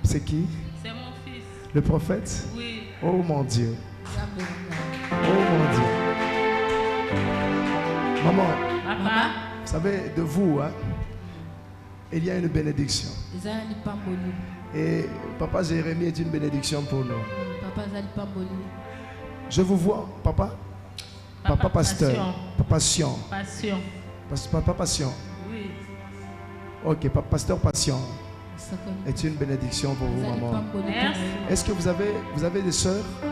C'est qui? C'est mon fils. Le prophète? Oui. Oh mon Dieu. Oh mon Dieu. Maman, Papa. vous savez, de vous, hein, il y a une bénédiction. Et Papa Jérémie est une bénédiction pour nous. Je vous vois, papa. Papa pasteur. Papa Sion. Passion. Papa Passion. Oui. Ok, Papa pasteur Passion est une bénédiction pour vous, maman. Merci. Est-ce que vous avez des sœurs? Oui.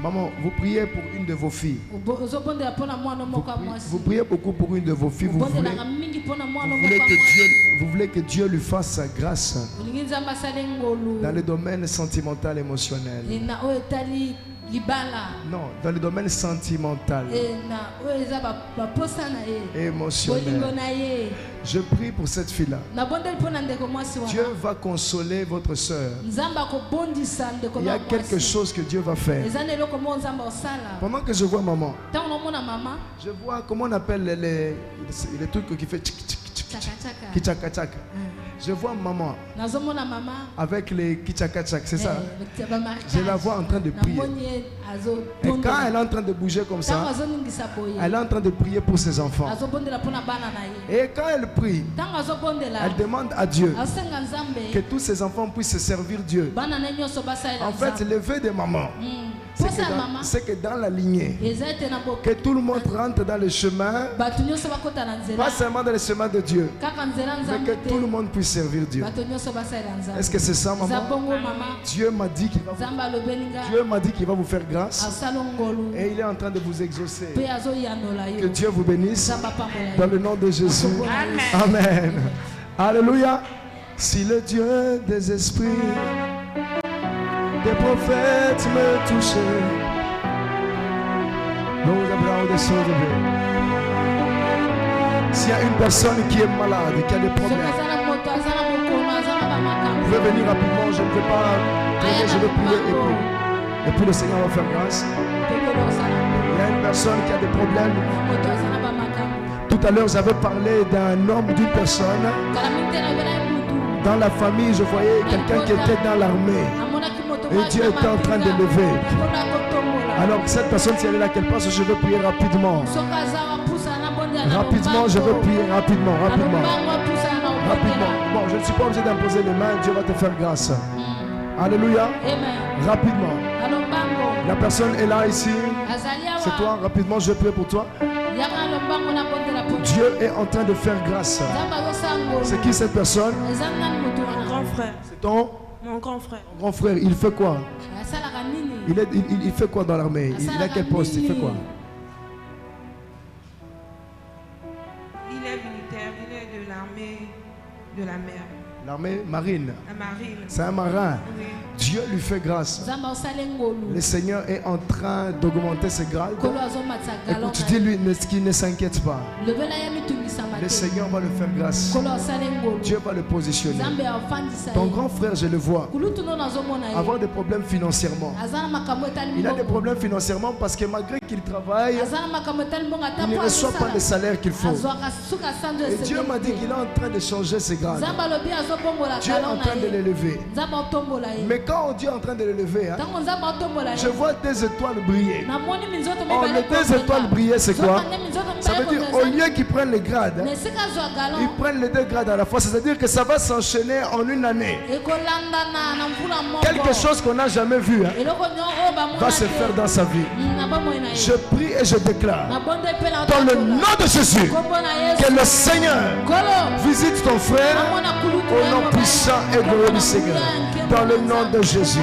Maman, vous priez pour une de vos filles. Vous priez beaucoup pour une de vos filles. Vous voulez que Dieu lui fasse sa grâce dans le domaine sentimental émotionnel. Non, dans le domaine sentimental émotionnel. Je prie pour cette fille-là. Dieu va consoler votre soeur. Il y a quelque chose que Dieu va faire. Pendant que je vois maman, je vois comment on appelle les trucs qui fait tchak. Je vois maman avec les kichakachak, c'est ça? Je la vois en train de prier. Et quand elle est en train de bouger comme ça, elle est en train de prier pour ses enfants. Et quand elle prie, elle demande à Dieu que tous ses enfants puissent se servir Dieu. En fait, le vœu de maman, c'est que dans la lignée, que tout le monde rentre dans le chemin, pas seulement dans le chemin de Dieu, mais que tout le monde puisse servir Dieu. Est-ce que c'est ça, maman? Dieu m'a dit qu'il va vous faire grâce et il est en train de vous exaucer. Que Dieu vous bénisse dans le nom de Jésus. Amen. Alléluia. Si le Dieu des esprits, des prophètes me touchaient, s'il y a une personne qui est malade, qui a des problèmes, vous pouvez venir rapidement, je ne vais pas prier, je vais prier et puis le Seigneur va faire grâce. Il y a une personne qui a des problèmes. Tout à l'heure, j'avais parlé d'un homme, d'une personne. Dans la famille, je voyais quelqu'un qui était dans l'armée. Et Dieu était en train de lever. Alors, cette personne, si elle est là, qu'elle passe, je vais prier rapidement. Rapidement, je vais prier rapidement. Bon, je ne suis pas obligé d'imposer les mains, Dieu va te faire grâce. Alléluia. Rapidement. La personne est là ici. C'est toi, rapidement, je prie pour toi. Dieu est en train de faire grâce. C'est qui cette personne? Mon grand frère. C'est ton? Mon grand frère. Grand frère, il fait quoi? Il fait quoi dans l'armée? Il a quel poste? Il fait quoi? l'armée de la mer. L'armée marine. La marine. C'est un marin. Oui. Dieu lui fait grâce. Le Seigneur est en train d'augmenter ses grades. Écoute, dis-lui qu'il ne s'inquiète pas. Le Seigneur va le faire grâce. Dieu va le positionner. Ton grand frère, je le vois, avoir des problèmes financièrement. Il a des problèmes financièrement parce que malgré qu'il travaille, il ne reçoit pas le salaire qu'il faut. Et Dieu m'a dit qu'il est en train de changer ses grades. Dieu est en train de l'élever. Mais quand Dieu est en train de l'élever, hein, je vois des étoiles briller. Oh, les deux étoiles briller, c'est quoi? Ça veut dire au lieu qu'ils prennent les grades, hein, ils prennent les deux grades à la fois. C'est-à-dire que ça va s'enchaîner en une année. Quelque chose qu'on n'a jamais vu, hein, va se faire dans sa vie. Je prie et je déclare dans le nom de Jésus que le Seigneur visite ton frère au nom puissant et glorieux du Seigneur. Dans le nom de Jésus.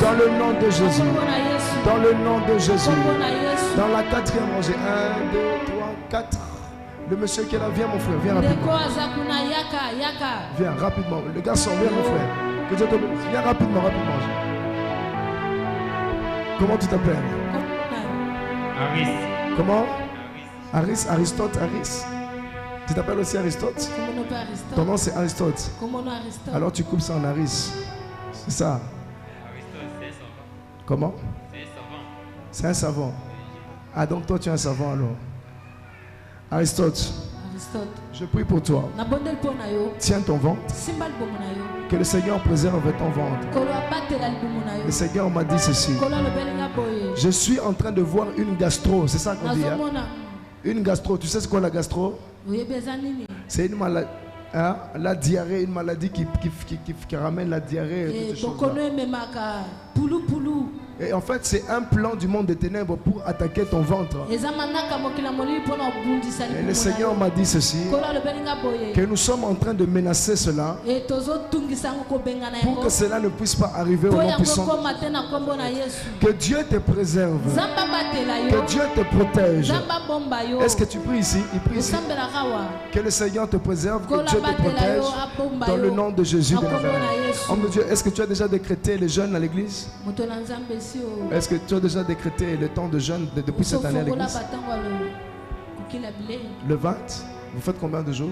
Dans le nom de Jésus. Dans le nom de Jésus. Dans la quatrième rangée. 1, 2, 3, 4. Le monsieur qui est là, viens mon frère, viens rapidement. Viens rapidement. Le garçon, viens mon frère. Que Dieu te bénisse. Viens rapidement, rapidement. Comment tu t'appelles? Aris. Comment? Aris, Aristote, Aris. Tu t'appelles aussi Aristote? Ton nom c'est Aristote. Alors tu coupes ça en Aris. C'est ça. Aristote, c'est un savant. Comment? C'est un savant. C'est un savant. Ah donc toi tu es un savant alors. Aristote, je prie pour toi. Tiens ton ventre. Que le Seigneur préserve ton ventre. Le Seigneur m'a dit ceci. Je suis en train de voir une gastro. C'est ça qu'on dit, hein? Une gastro. Tu sais ce qu'est la gastro? C'est une maladie. Hein? La diarrhée, une maladie qui ramène la diarrhée. Et en fait, c'est un plan du monde des ténèbres pour attaquer ton ventre. Et le Seigneur m'a dit ceci, que nous sommes en train de menacer cela pour que cela ne puisse pas arriver au nom puissant. Que Dieu te préserve. Que Dieu te protège. Est-ce que tu pries ici? Il prie ici. Que le Seigneur te préserve, que Dieu te protège dans le nom de Jésus de Nazareth. Homme de Dieu, est-ce que tu as déjà décrété les jeûnes à l'église? Est-ce que tu as déjà décrété le temps de jeûne depuis cette année à l'église? Le 20? Vous faites combien de jours?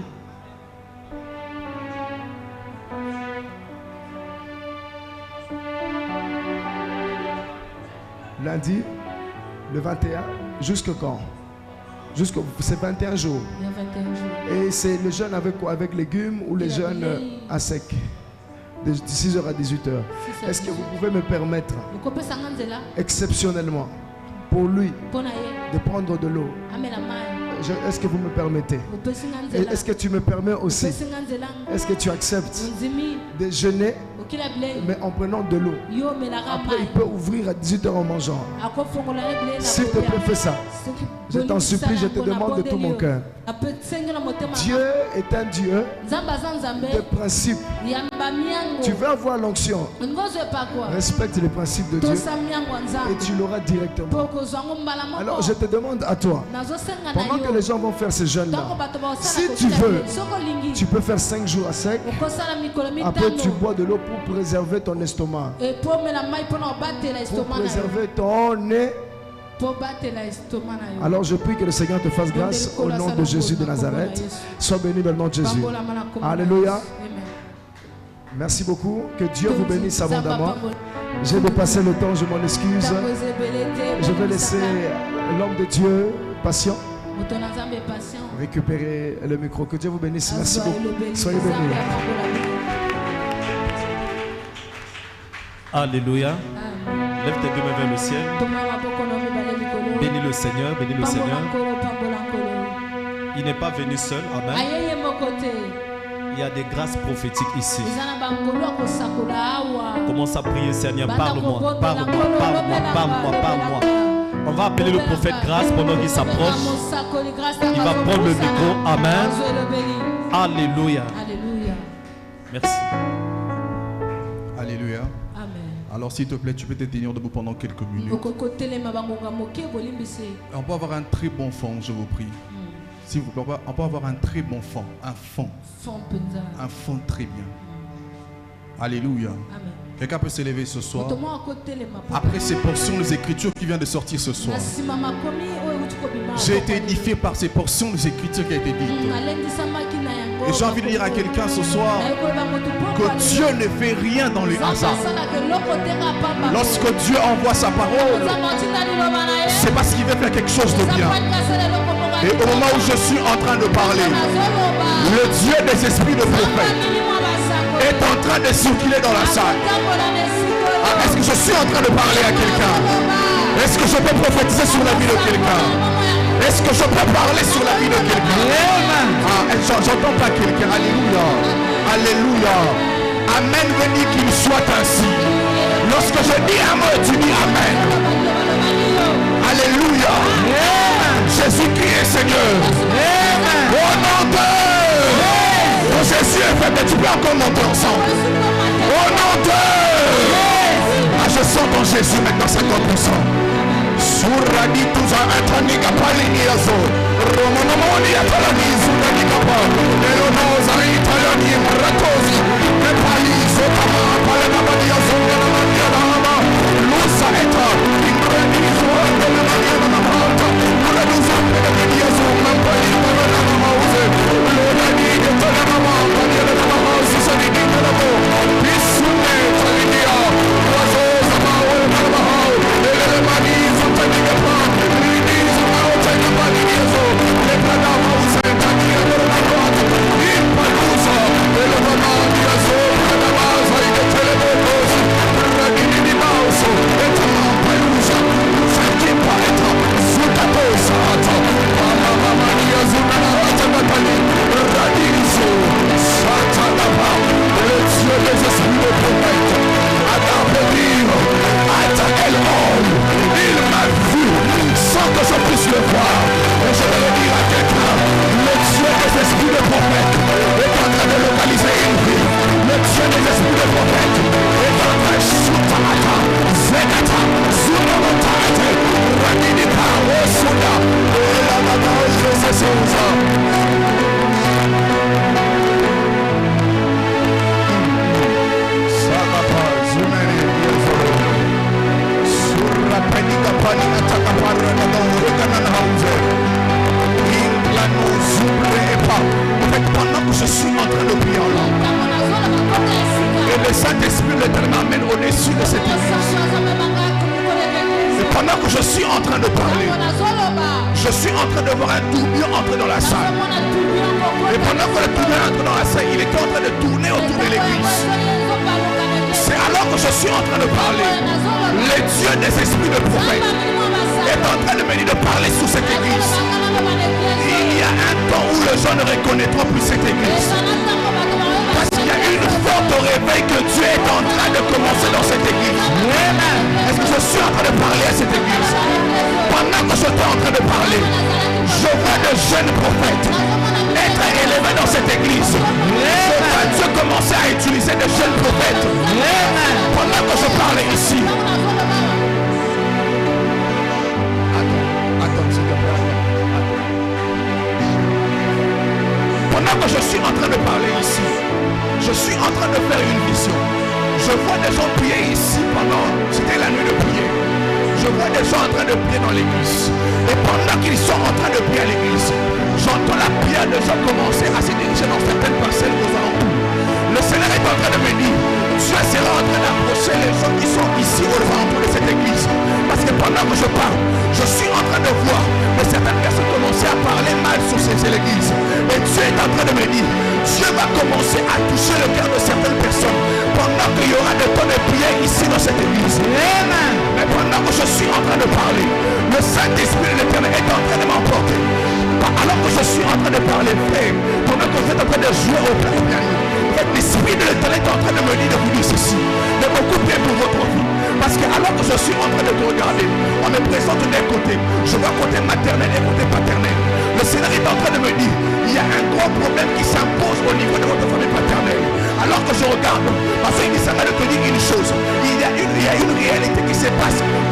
Lundi, le 21, jusque quand? C'est 21 jours. Et c'est le jeûne avec quoi? Avec légumes ou les jeûnes à sec? De 6h à 18h. Est-ce que vous pouvez me permettre, exceptionnellement, pour lui, de prendre de l'eau? Est-ce que vous me permettez? Est-ce que tu me permets aussi? Est-ce que tu acceptes de jeûner, mais en prenant de l'eau? Après, il peut ouvrir à 18h en mangeant. S'il te plaît, fais ça. Je t'en supplie, je te demande de tout mon cœur. Dieu est un Dieu de principe. Tu veux avoir l'onction, respecte les principes de Dieu et tu l'auras directement. Alors je te demande à toi, pendant que les gens vont faire ces jeûnes là, si tu veux, tu peux faire 5 jours à sec. Après tu bois de l'eau pour préserver ton estomac, pour préserver ton nez. Alors je prie que le Seigneur te fasse grâce au nom de Jésus de Nazareth. Sois béni dans le nom de Jésus. Alléluia. Merci beaucoup. Que Dieu vous bénisse abondamment. J'ai dépassé le temps, je m'en excuse. Je vais laisser l'homme de Dieu, patient, récupérer le micro. Que Dieu vous bénisse. Merci beaucoup. Soyez bénis. Alléluia. Lève tes deux mains vers le ciel. Bénis le Seigneur, bénis le Seigneur. Il n'est pas venu seul. Amen. Il y a des grâces prophétiques ici. Commence à prier, Seigneur. Parle-moi, parle-moi, parle-moi, parle-moi, parle-moi. On va appeler le prophète grâce pendant qu'il s'approche. Il va prendre le micro. Amen. Alléluia. Merci. Alléluia. Alors s'il te plaît, tu peux te tenir debout pendant quelques minutes. On peut avoir un très bon fond, je vous prie. S'il vous plaît, on peut avoir un très bon fond. Un fond. Un fond très bien. Alléluia. Amen. Quelqu'un peut s'élever ce soir. Après ces portions des Écritures qui viennent de sortir ce soir, j'ai été édifié par ces portions des Écritures qui ont été dites. Et j'ai envie de dire à quelqu'un ce soir que Dieu ne fait rien dans les hasards. Lorsque Dieu envoie sa parole, c'est parce qu'il veut faire quelque chose de bien. Et au moment où je suis en train de parler, le Dieu des esprits de prophète est en train de circuler dans la salle. Ah, est-ce que je suis en train de parler à quelqu'un? Est-ce que je peux prophétiser sur la vie de quelqu'un? Est-ce que je peux parler sur la vie de quelqu'un? Ah, j'entends pas quelqu'un. Alléluia. Alléluia. Amen, béni qu'il soit ainsi. Lorsque je dis un mot, tu dis Amen. Alléluia. Jésus-Christ est Seigneur. Au nom de Jésus est fait, mais tu peux encore monter ensemble. Au nom de je sens dans Jésus maintenant 50%. Suradi tuza atanika paliniazo. Romonomoni atalani zunani kapa. Elonoza italani maratozi. Nepali sotama palena badiazo na maniana. Lusa eta imreni zuanda na maniana na malta. Lusa eta badiazo na pali na mauze. Lodani etala na maniana na mauze sanini na mo. Bisune talinia.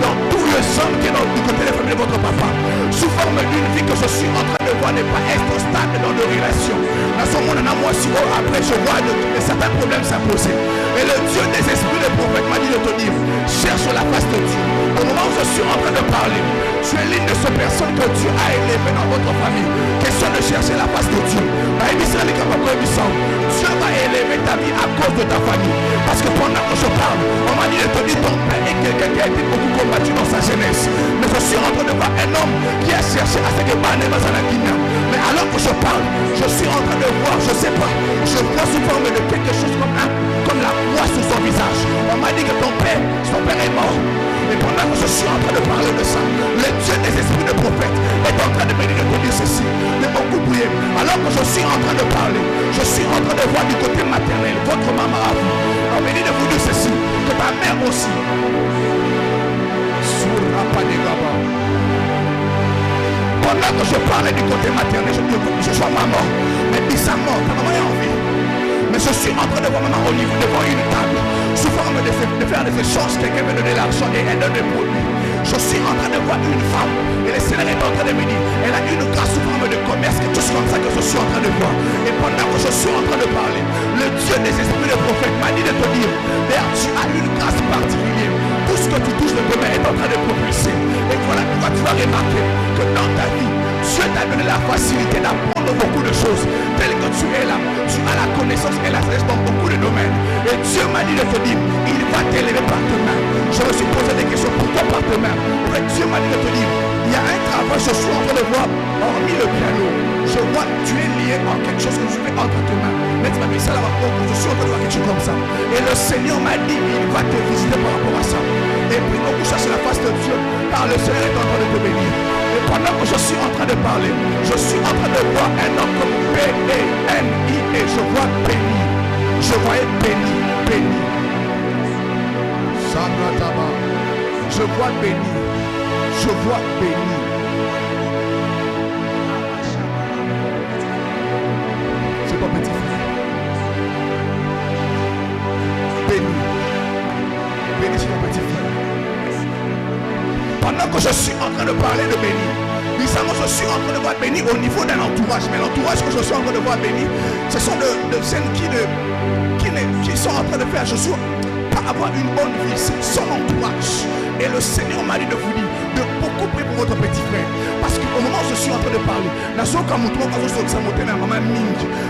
Dans tout le sang qui est du côté de la famille de votre papa, sous forme d'une vie que je suis en train de vois ne pas être stable dans nos relations. Dans ce monde, après je vois certains problèmes s'imposer. Et le Dieu des esprits, le prophète m'a dit de te dire, cherche la face de Dieu. Au moment où je suis en train de parler, tu es l'une de ces personnes que Dieu a élevées dans votre famille. Question de chercher la face de Dieu. Dieu va élever ta vie à cause de ta famille. Parce que pendant que je parle, on m'a dit de te dire, ton père est quelqu'un qui a été beaucoup combattu dans sa jeunesse. Mais je suis en train de voir un homme qui a cherché à ce que Bané va s'en acquérir. Mais alors que je parle, je suis en train de voir, je ne sais pas, je vois sous forme de quelque chose comme la croix sur son visage. On m'a dit que son père est mort. Et pendant que je suis en train de parler de ça, le Dieu des esprits de prophète est en train de me dire ceci, de beaucoup prier. Alors que je suis en train de parler, je suis en train de voir du côté maternel, votre maman a vu. On me dit de vous dire ceci, que ta mère aussi. Pendant que je parlais du côté maternel, je vois maman, mais bizarrement, ta maman est en vie. Mais je suis en train de voir maman au niveau devant une table, sous forme de faire des échanges, quelqu'un me donner l'argent et elle donne des produits. Je suis en train de voir une femme, et le Seigneur est en train de me dire, elle a une grâce sous forme de commerce, quelque chose comme ça que je suis en train de voir. Et pendant que je suis en train de parler, le Dieu des esprits de prophète m'a dit de te dire, Père, tu as une grâce particulière. Tout ce que tu touches de demain est en train de propulser. Et voilà pourquoi tu vas remarquer que dans ta vie, Dieu t'a donné la facilité d'apprendre beaucoup de choses. Telles que tu es là, tu as la connaissance et la sagesse dans beaucoup de domaines. Et Dieu m'a dit de te dire, il va t'élever par tes mains. Je me suis posé des questions, pourquoi par tes mains? Et Dieu m'a dit de te dire, il y a un travail, je suis en train de voir, hormis le piano, je vois, tu es lié en quelque chose que tu fais entre tes mains. Mais tu m'as dit ça là-bas, je suis en train de voir quelque chose comme ça. Et le Seigneur m'a dit, il va te visiter par rapport à ça. Et puis quand vous cherchez la face de Dieu, car le Seigneur est en train de te bénir. Et pendant que je suis en train de parler, je suis en train de voir un homme comme P-E-N-I et je vois béni. Je voyais béni, béni. Je vois béni. Je vois béni. C'est ton petit frère. Béni. Béni, c'est ton petit frère. Pendant que je suis en train de parler de béni, bizarrement je suis en train de voir béni au niveau d'un entourage. Mais l'entourage que je suis en train de voir béni, ce sont de celles qui sont en train de faire, je suis pas avoir une bonne vie, c'est son entourage. Et le Seigneur m'a dit de vous dire de beaucoup prier pour votre petit frère. Parce qu'au moment où je suis en train de parler,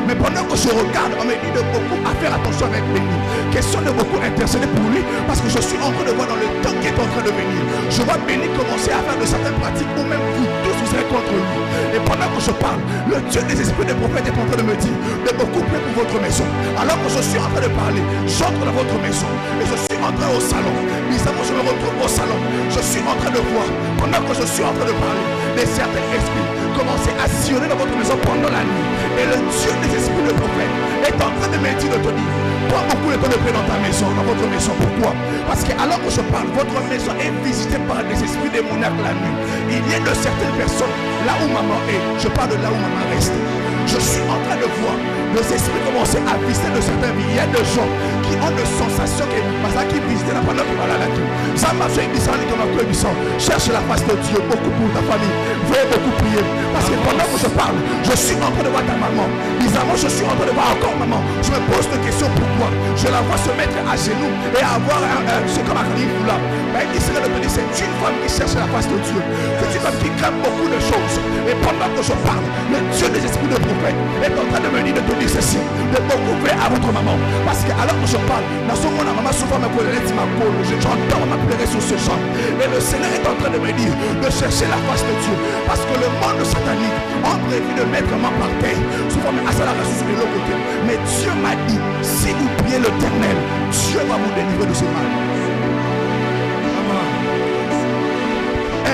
mais pendant que je regarde, on me dit de beaucoup à faire attention avec béni. Question de beaucoup intercéder pour lui, parce que je suis en train de voir dans le temps qui est en train de venir. Je vois béni commencer à faire de certaines pratiques où même vous tous vous serez contre lui. Et pendant que je parle, le Dieu des esprits des prophètes est en train de me dire de beaucoup prier pour votre maison. Alors que je suis en train de parler, j'entre dans votre maison et je suis entré au salon. Bizarrement, je me retrouve au salon. Je suis en train de voir, pendant que je suis en train de parler, des certains esprits commencer à sillonner dans votre maison pendant la nuit. Et le Dieu des esprits de prophète est en train de me dire de te dire, pas beaucoup de temps de paix dans ta maison, dans votre maison. Pourquoi? Parce que alors que je parle, votre maison est visitée par des esprits démoniaques la nuit. Il y a de certaines personnes là où maman est. Je parle de là où maman reste. Je suis en train de voir les esprits commencer à visiter de certains vies. Il y a des gens qui ont des sensations qui visitent la pendant qu'ils vont à la tour. Ça m'a fait une comme un peu du sang. Cherche la face de Dieu beaucoup pour ta famille. Veuillez beaucoup prier. Parce que pendant que je parle, je suis en train de voir ta maman. Bizarrement, je suis en train de voir encore maman. Je me pose des questions pourquoi. Je la vois se mettre à genoux et avoir c'est comme un livre là. Mais il serait de te dire, c'est une femme qui cherche la face de Dieu. C'est une femme qui crame beaucoup de choses. Et pendant que je parle, le Dieu des esprits de prophète est en train de me dire de te dire ceci. De beaucoup faire à votre maman. Parce que alors que je parle, dans ce moment, maman souvent me colle, j'entends maman pleurer sur ce champ. Et le Seigneur est en train de me dire de chercher la face de Dieu. Parce que le monde satanique a prévu de mettre maman par terre. Souvent, à ça la ressource de l'autre côté. Mais Dieu m'a dit, si vous priez l'Éternel, Dieu va vous délivrer de ce mal.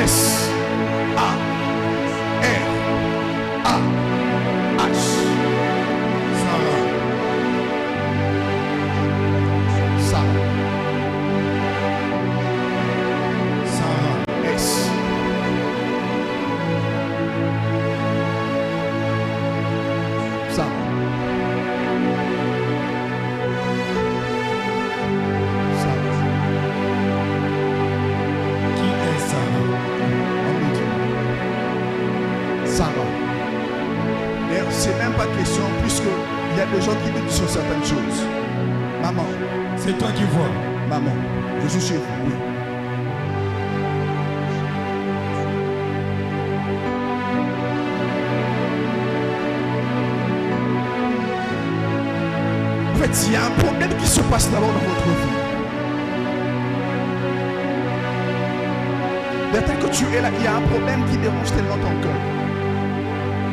S-A-R-A-H Sarah. Sarah. Sarah. S. Sarah. Sarah. Qui est Sarah? c'est même pas question, puisqu'il y a des gens qui doutent sur certaines choses. Maman. C'est toi qui vois. Maman, je suis chez vous, oui. En fait, il y a un problème qui se passe d'abord dans votre vie. Peut-être que tu es là, il y a un problème qui dérange tellement ton cœur.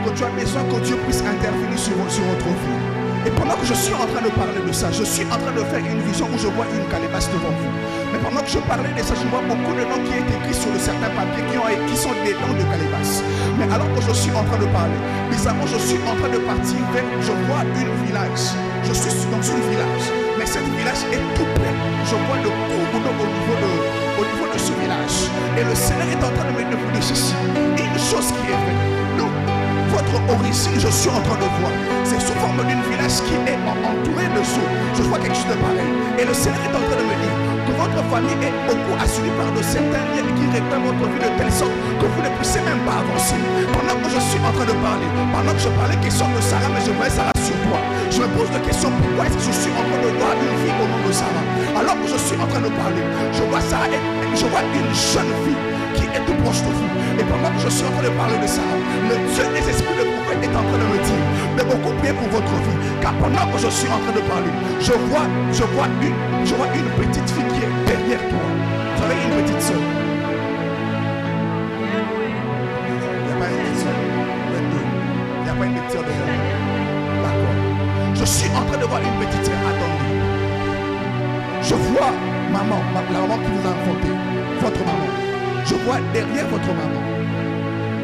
Que tu as besoin que Dieu puisse intervenir sur votre vie. Et pendant que je suis en train de parler de ça, je suis en train de faire une vision où je vois une calebasse devant vous. Mais pendant que je parlais de ça, je vois beaucoup de noms qui sont écrits sur certains papiers qui sont des noms de calebasse. Mais alors que je suis en train de parler, bizarrement, je suis en train de partir vers, je vois une village. Je suis dans une village, mais cette village est tout plein. Je vois le cours au niveau de ce village. Et le Seigneur est en train de me dire ceci. Une chose qui est vraie. Nous, votre origine, je suis en train de voir. C'est sous forme d'une village qui est entourée de eaux. Je vois quelque chose de pareil. Et le Seigneur est en train de me dire que votre famille est beaucoup assurée par de certains liens qui réclament votre vie de telle sorte que vous ne puissiez même pas avancer. Pendant que je suis en train de parler, pendant que je parlais question de Sarah, mais je vois Sarah sur toi. Je me pose la question, pourquoi est-ce que je suis en train de voir une fille au nom de Sarah? Alors que je suis en train de parler, je vois Sarah, je vois une jeune fille qui est tout proche de vous. Et pendant que je suis en train de parler de Sarah, le Dieu des esprits de prophète est en train de me dire de beaucoup prier pour votre vie. Car pendant que je suis en train de parler, je vois une petite fille qui est derrière toi. Vous avez une petite soeur. Il n'y a pas une petite soeur. Il n'y a pas une petite soeur derrière. D'accord. Je suis en train de voir une petite soeur. Attendez. Je vois maman, la maman qui vous a enfanté, votre maman. Je vois derrière votre maman.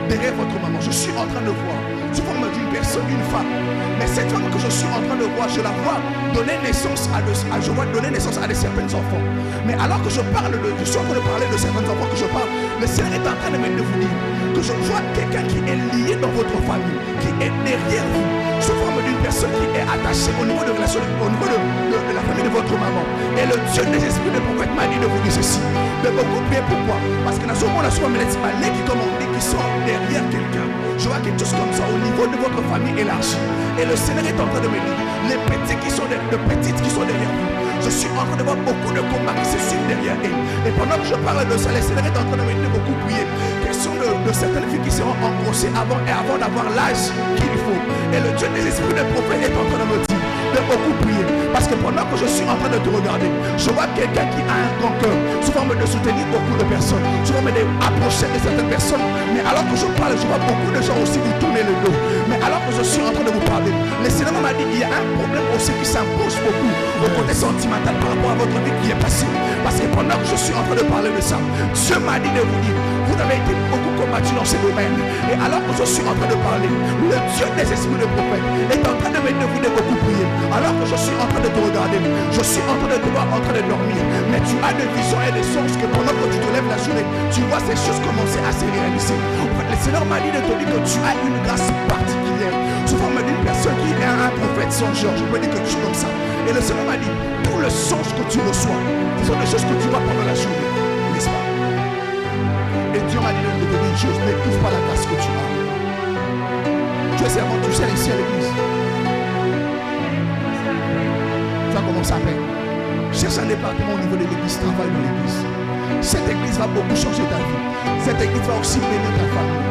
Derrière votre maman, je suis en train de voir sous forme d'une personne, une femme. Mais cette femme que je suis en train de voir, je la vois donner naissance à des certains enfants. Mais alors que je suis en train de parler de certains enfants que je parle, le Seigneur est en train de me dire que je vois quelqu'un qui est lié dans votre famille, qui est derrière vous, sous forme d'une personne qui est attachée au niveau de la famille de votre maman. Et le Dieu des esprits de prophète m'a dit de vous dire ceci. De beaucoup prier, pourquoi? Parce que dans ce moment-là, soit les qui, comme on dit, qui sont derrière quelqu'un. Je vois quelque chose comme ça au niveau de votre famille élargie. Et le Seigneur est en train de me dire, les petites qui sont derrière vous. Je suis en train de voir beaucoup de combats qui se suivent derrière elles. Et pendant que je parle de ça, le Seigneur est en train de me dire de beaucoup prier. Question de certaines filles qui seront engrossées avant d'avoir l'âge qu'il faut. Et le Dieu des esprits de prophète est en train de me dire de beaucoup prier. Parce que pendant que je suis en train de te regarder, je vois quelqu'un qui a un grand cœur, sous forme de soutenir beaucoup de personnes, sous forme d'approcher de certaines personnes. Mais alors que je parle, je vois beaucoup de gens aussi vous tourner le dos. Mais alors que je suis en train de vous parler, le Seigneur m'a dit qu'il y a un problème aussi qui s'impose beaucoup au côté sentimental par rapport à votre vie qui est passée. Parce que pendant que je suis en train de parler de ça, Dieu m'a dit de vous dire, vous avez été beaucoup combattu dans ces domaines. Et alors que je suis en train de parler, le Dieu des esprits de prophète est en train de vous de beaucoup prier. Alors que je suis en train de te regarder, je suis en train de te voir en train de dormir. Mais tu as des visions et des songes que pendant que tu te lèves la journée, tu vois ces choses commencer à se réaliser. En fait, le Seigneur m'a dit de te dire que tu as une grâce particulière sous forme d'une personne qui est un prophète songeur. Je peux dire quelque chose comme ça. Et le Seigneur m'a dit, tout le songe que tu reçois, ce sont des choses que tu vois pendant la journée, n'est-ce pas? Et Dieu m'a dit de te dire une chose, n'étouffe pas la grâce que tu as. Tu es servant, tu sers ici à l'église. Tu vas commencer à peine. Cherche un département au niveau de l'église, travaille dans l'église. Cette église va beaucoup changer ta vie. Cette église va aussi bénir ta famille.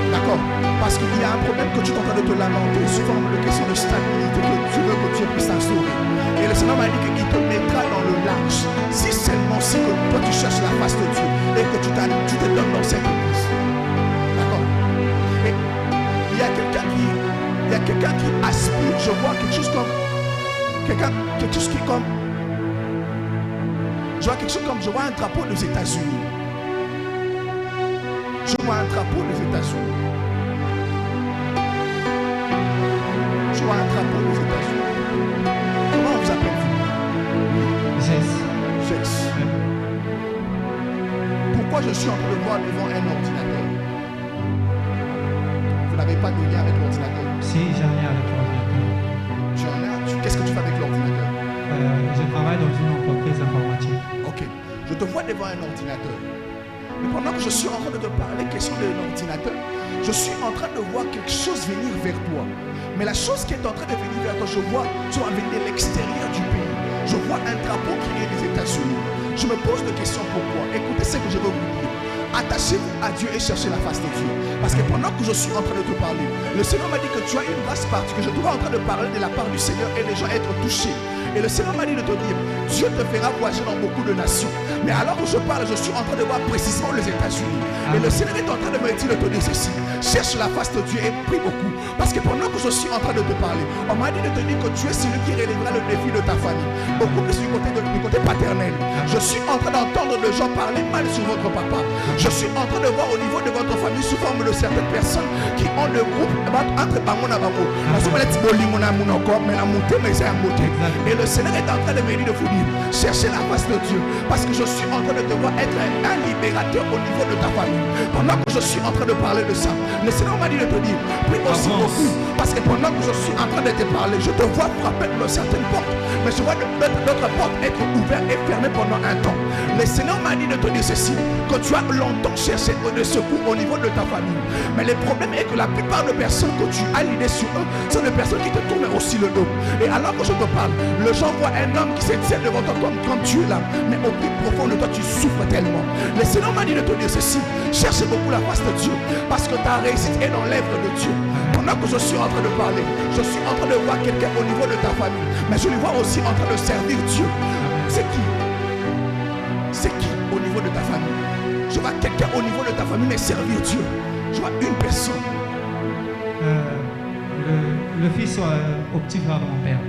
D'accord? Parce qu'il y a un problème que tu es en train de te lamenter sous forme de question de stabilité que tu veux que Dieu puisse instaurer. Et le Seigneur m'a dit qu'il te mettra dans le large. Si seulement si que toi tu cherches la face de Dieu et que tu te donnes dans cette église. D'accord? Et il y a quelqu'un qui aspire. Je vois quelque chose comme quelque chose qui est comme, je vois quelque chose comme, je vois un drapeau des États-Unis. Je vois un drapeau des États-Unis. Je vois un drapeau des États-Unis. Comment vous appelez-vous? Jess. Pourquoi je suis en train de voir devant un ordinateur? Vous n'avez pas de lien avec l'ordinateur? Si, j'ai un lien avec l'ordinateur. Qu'est-ce que tu fais avec l'ordinateur? Je travaille dans une entreprise informatique. Ok. Je te vois devant un ordinateur. Mais pendant que je suis en train de te parler, question de l'ordinateur, Je suis en train de voir quelque chose venir vers toi. Mais la chose qui est en train de venir vers toi, je vois, tu vas venir de l'extérieur du pays. Je vois un drapeau qui est des États-Unis. Je me pose des questions pourquoi. Écoutez ce que je veux vous dire. Attachez-vous à Dieu et cherchez la face de Dieu. Parce que pendant que je suis en train de te parler, le Seigneur m'a dit que tu as une grâce particulière. Je dois en train de parler de la part du Seigneur et les gens être touchés. Et le Seigneur m'a dit de te dire, Dieu te fera voyager dans beaucoup de nations. Mais alors que je parle, je suis en train de voir précisément les États-Unis. Et le Seigneur est en train de me dire de te dire ceci. Cherche la face de Dieu et prie beaucoup. Parce que pendant que je suis en train de te parler, on m'a dit de te dire que tu es celui qui relèvera le défi de ta famille. Beaucoup plus du côté paternel. Je suis en train d'entendre les gens parler mal sur votre papa. Je suis en train de voir au niveau de votre famille sous forme de certaines personnes qui ont le groupe entre Bamon et Bamon. Et le Seigneur est en train de me dire de vous dire, cherchez la face de Dieu. Parce que je suis en train de te voir être un libérateur au niveau de ta famille. Pendant que je suis en train de parler de ça, le Seigneur m'a dit de te dire, prie aussi beaucoup. Parce que pendant que je suis en train de te parler, je te vois frapper dans certaines portes. Mais je vois d'autres portes être ouvertes et fermées pendant un temps. Le Seigneur m'a dit de te dire ceci, que tu as longtemps cherché des secours au niveau de ta famille. Mais le problème est que la plupart des personnes que tu as l'idée sur eux sont des personnes qui te tournent aussi le dos. Et alors que je te parle, le gens voient un homme qui se tient devant toi comme tu es là. Mais au plus profond de toi, tu souffres tellement. Le Seigneur m'a dit de te dire ceci, cherche beaucoup la face de Dieu. Parce que ta réussite est dans l'œuvre de Dieu. Pendant que je suis en train de parler, je suis en train de voir quelqu'un au niveau de ta famille. Mais je le vois aussi en train de servir Dieu. C'est qui? C'est qui au niveau de ta famille? Je vois quelqu'un au niveau de ta famille, mais servir Dieu. Je vois une personne. Le fils au petit frère de mon père.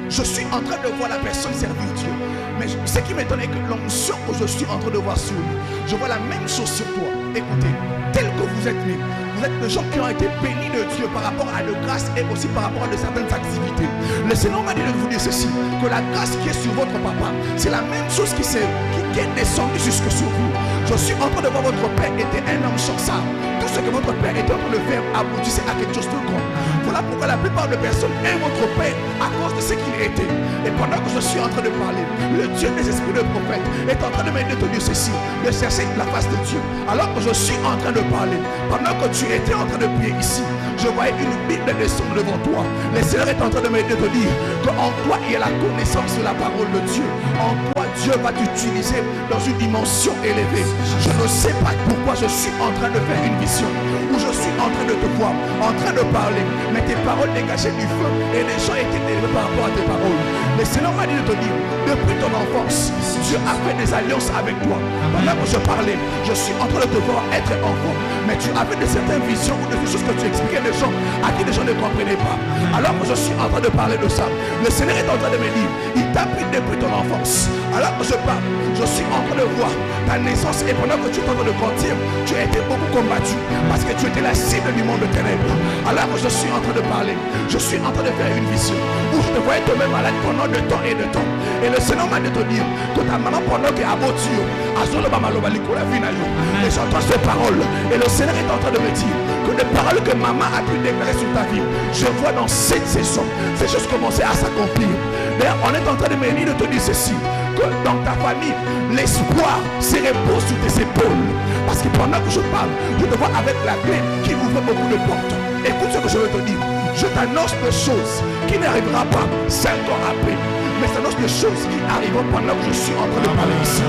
Je suis en train de voir la personne servir Dieu. Mais ce qui m'étonne est que l'onction que je suis en train de voir sur lui, je vois la même chose sur toi. Écoutez, tel que vous êtes né, vous êtes des gens qui ont été bénis de Dieu par rapport à de grâce et aussi par rapport à de certaines activités. Le Seigneur m'a dit de vous dire ceci, que la grâce qui est sur votre papa, c'est la même chose qui est descendue jusque sur vous. Je suis en train de voir votre père était un homme chancard. Tout ce que votre père était en train de faire aboutissait à quelque chose de grand. Voilà pourquoi la plupart des personnes aiment votre père à cause de ce qu'il était. Et pendant que je suis en train de parler, le Dieu des esprits de prophète est en train de m'aider de dire ceci, de chercher la face de Dieu. Alors que je suis en train de parler, pendant que tu étais en train de prier ici, je voyais une Bible descendre devant toi. Le Seigneur est en train de m'aider de dire qu'en toi il y a la connaissance de la parole de Dieu. En toi Dieu va t'utiliser dans une dimension élevée. Je ne sais pas pourquoi je suis en train de faire une vision où je suis en train de te voir, en train de parler, mais tes paroles dégageaient du feu et les gens étaient élevés par rapport à tes paroles. Le Seigneur m'a dit de te dire, depuis ton enfance, Dieu a fait des alliances avec toi. Pendant que je parlais, je suis en train de te voir être enfant, mais tu avais de certaines visions ou des choses que tu expliquais des gens à qui les gens ne comprenaient pas. Alors que je suis en train de parler de ça, le Seigneur est en train de me dire, il t'a pris depuis ton enfance. Alors que je parle, je suis en train de voir ta naissance et pendant que tu es en train de grandir, tu as été beaucoup combattu parce que tu étais la cible du monde de ténèbres. Alors que je suis en train de parler, je suis en train de faire une vision où je te voyais tomber malade pendant de temps et de temps. Et le Seigneur m'a dit de te dire que ta maman pendant qu'elle a abattu, et j'entends ces paroles. Et le Seigneur est en train de me dire que les paroles que maman a pu déclarer sur ta vie, je vois dans cette saison ces choses commencer à s'accomplir. D'ailleurs, on est en train de me dire de te dire ceci, que dans ta famille, l'espoir se repose sur tes épaules. Parce que pendant que je parle, je te vois avec la clé qui ouvre beaucoup de portes. Écoute ce que je veux te dire. Je t'annonce des choses qui n'arriveront pas 5 ans après. Mais je t'annonce des choses qui arriveront pendant que je suis en train de parler ici.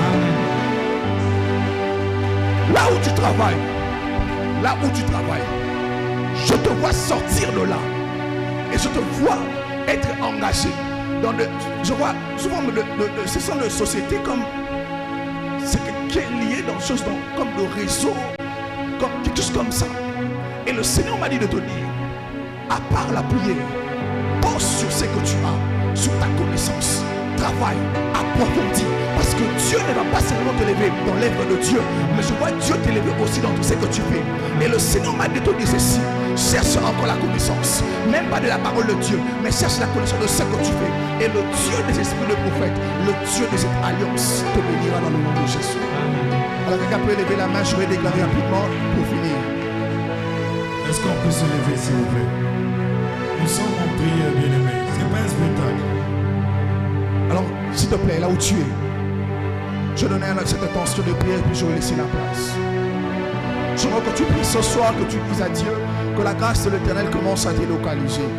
Là où tu travailles, je te vois sortir de là. Et je te vois être engagé dans je vois souvent ce sont des sociétés comme ce qui est lié dans choses comme le réseau, comme quelque chose comme ça. Et le Seigneur m'a dit de te dire, à part la prière, pose sur ce que tu as, sur ta connaissance, travaille, approfondis. Parce que Dieu ne va pas seulement t'élever dans l'œuvre de Dieu, mais je vois Dieu t'élever aussi dans tout ce que tu fais. Et le Seigneur m'a dit de te dire ceci, cherche encore la connaissance, même pas de la parole de Dieu, mais cherche la connaissance de ce que tu fais. Et le Dieu des esprits de prophète, le Dieu de cette alliance te bénira dans le nom de Jésus. Alors quelqu'un peut lever la main, je vais déclarer rapidement pour finir. Est-ce qu'on peut se lever s'il vous plaît? Nous sommes en prière, bien-aimés. C'est pas un spectacle. Alors, s'il te plaît, là où tu es, je donne cette attention de prière et puis je vais laisser la place. J'aimerais que tu pries ce soir, que tu dises à Dieu que la grâce de l'Éternel commence à délocaliser.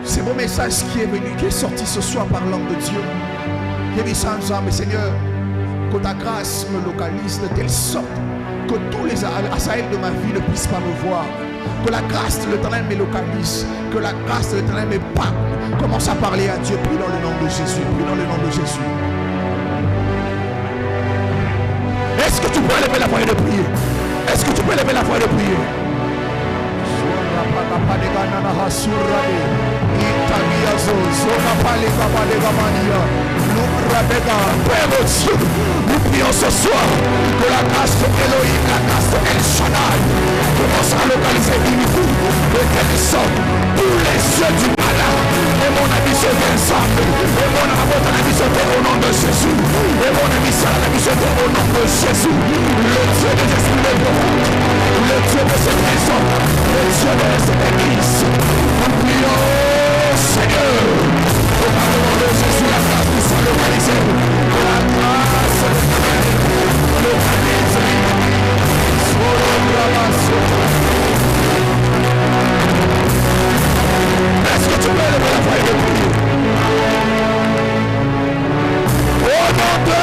C'est mon message qui est venu, qui est sorti ce soir par l'homme de Dieu. Mais Seigneur, que ta grâce me localise de telle sorte que tous les assaillants de ma vie ne puissent pas me voir. Que la grâce de l'Éternel me localise, que la grâce de l'Éternel me parle. Commence à parler à Dieu, prie dans le nom de Jésus, prie dans le nom de Jésus. Est-ce que tu peux lever la voix de prier? Est-ce que tu peux lever la voix de prier? Père Dieu, nous prions ce soir que la grâce de Elohim, la grâce de El Shaddai commence à localiser l'unité de telle sorte tous les yeux du malin et mon ami se ensemble et mon ami se fait au nom de Jésus et mon ami se fait au nom de Jésus, le Dieu des esprits de Dieu, le Dieu de cette maison, le Dieu de cette église. Nous prions, Seigneur, au nom de Jésus, la grâce nous soit localisée, que la grâce localise. Est-ce que tu peux lever la voix et le prier? Au nom de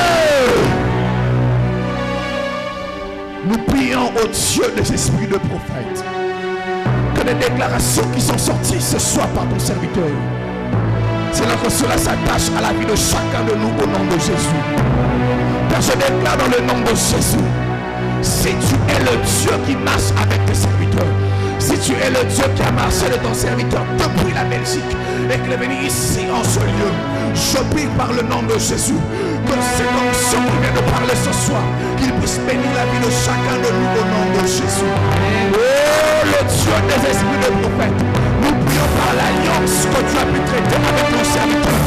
nous prions au Dieu des esprits de prophètes que les déclarations qui sont sorties ce soir par ton serviteur, c'est là que cela s'attache à la vie de chacun de nous au nom de Jésus. Car je déclare dans le nom de Jésus, si tu es le Dieu qui marche avec tes serviteurs, si tu es le Dieu qui a marché de ton serviteur depuis la Belgique et qu'il est venu ici en ce lieu, je prie par le nom de Jésus que cette onction qui vient de parler ce soir, qu'il puisse bénir la vie de chacun de nous au nom de Jésus. Oh, le Dieu des esprits de prophète, nous prions par l'alliance que tu as pu traiter avec ton serviteur,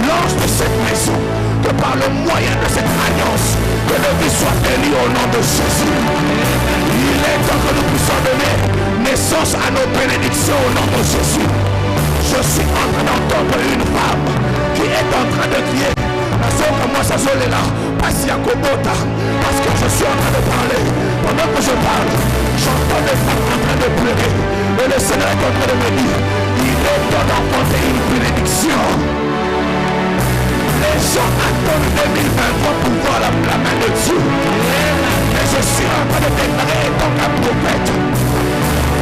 l'ange de cette maison, que par le moyen de cette alliance, que le vie soit béni au nom de Jésus. Il est temps que nous puissions donner naissance à nos bénédictions au nom de Jésus. Je suis en train d'entendre une femme qui est en train de crier. Parce que je suis en train de parler. Pendant que je parle, j'entends des femmes en train de pleurer. Et le Seigneur est en train de me dire, il est temps d'emporter une bénédiction. Les gens attendent 2023 pour voir la main de Dieu. Et je suis en train de déclarer en tant qu'un prophète,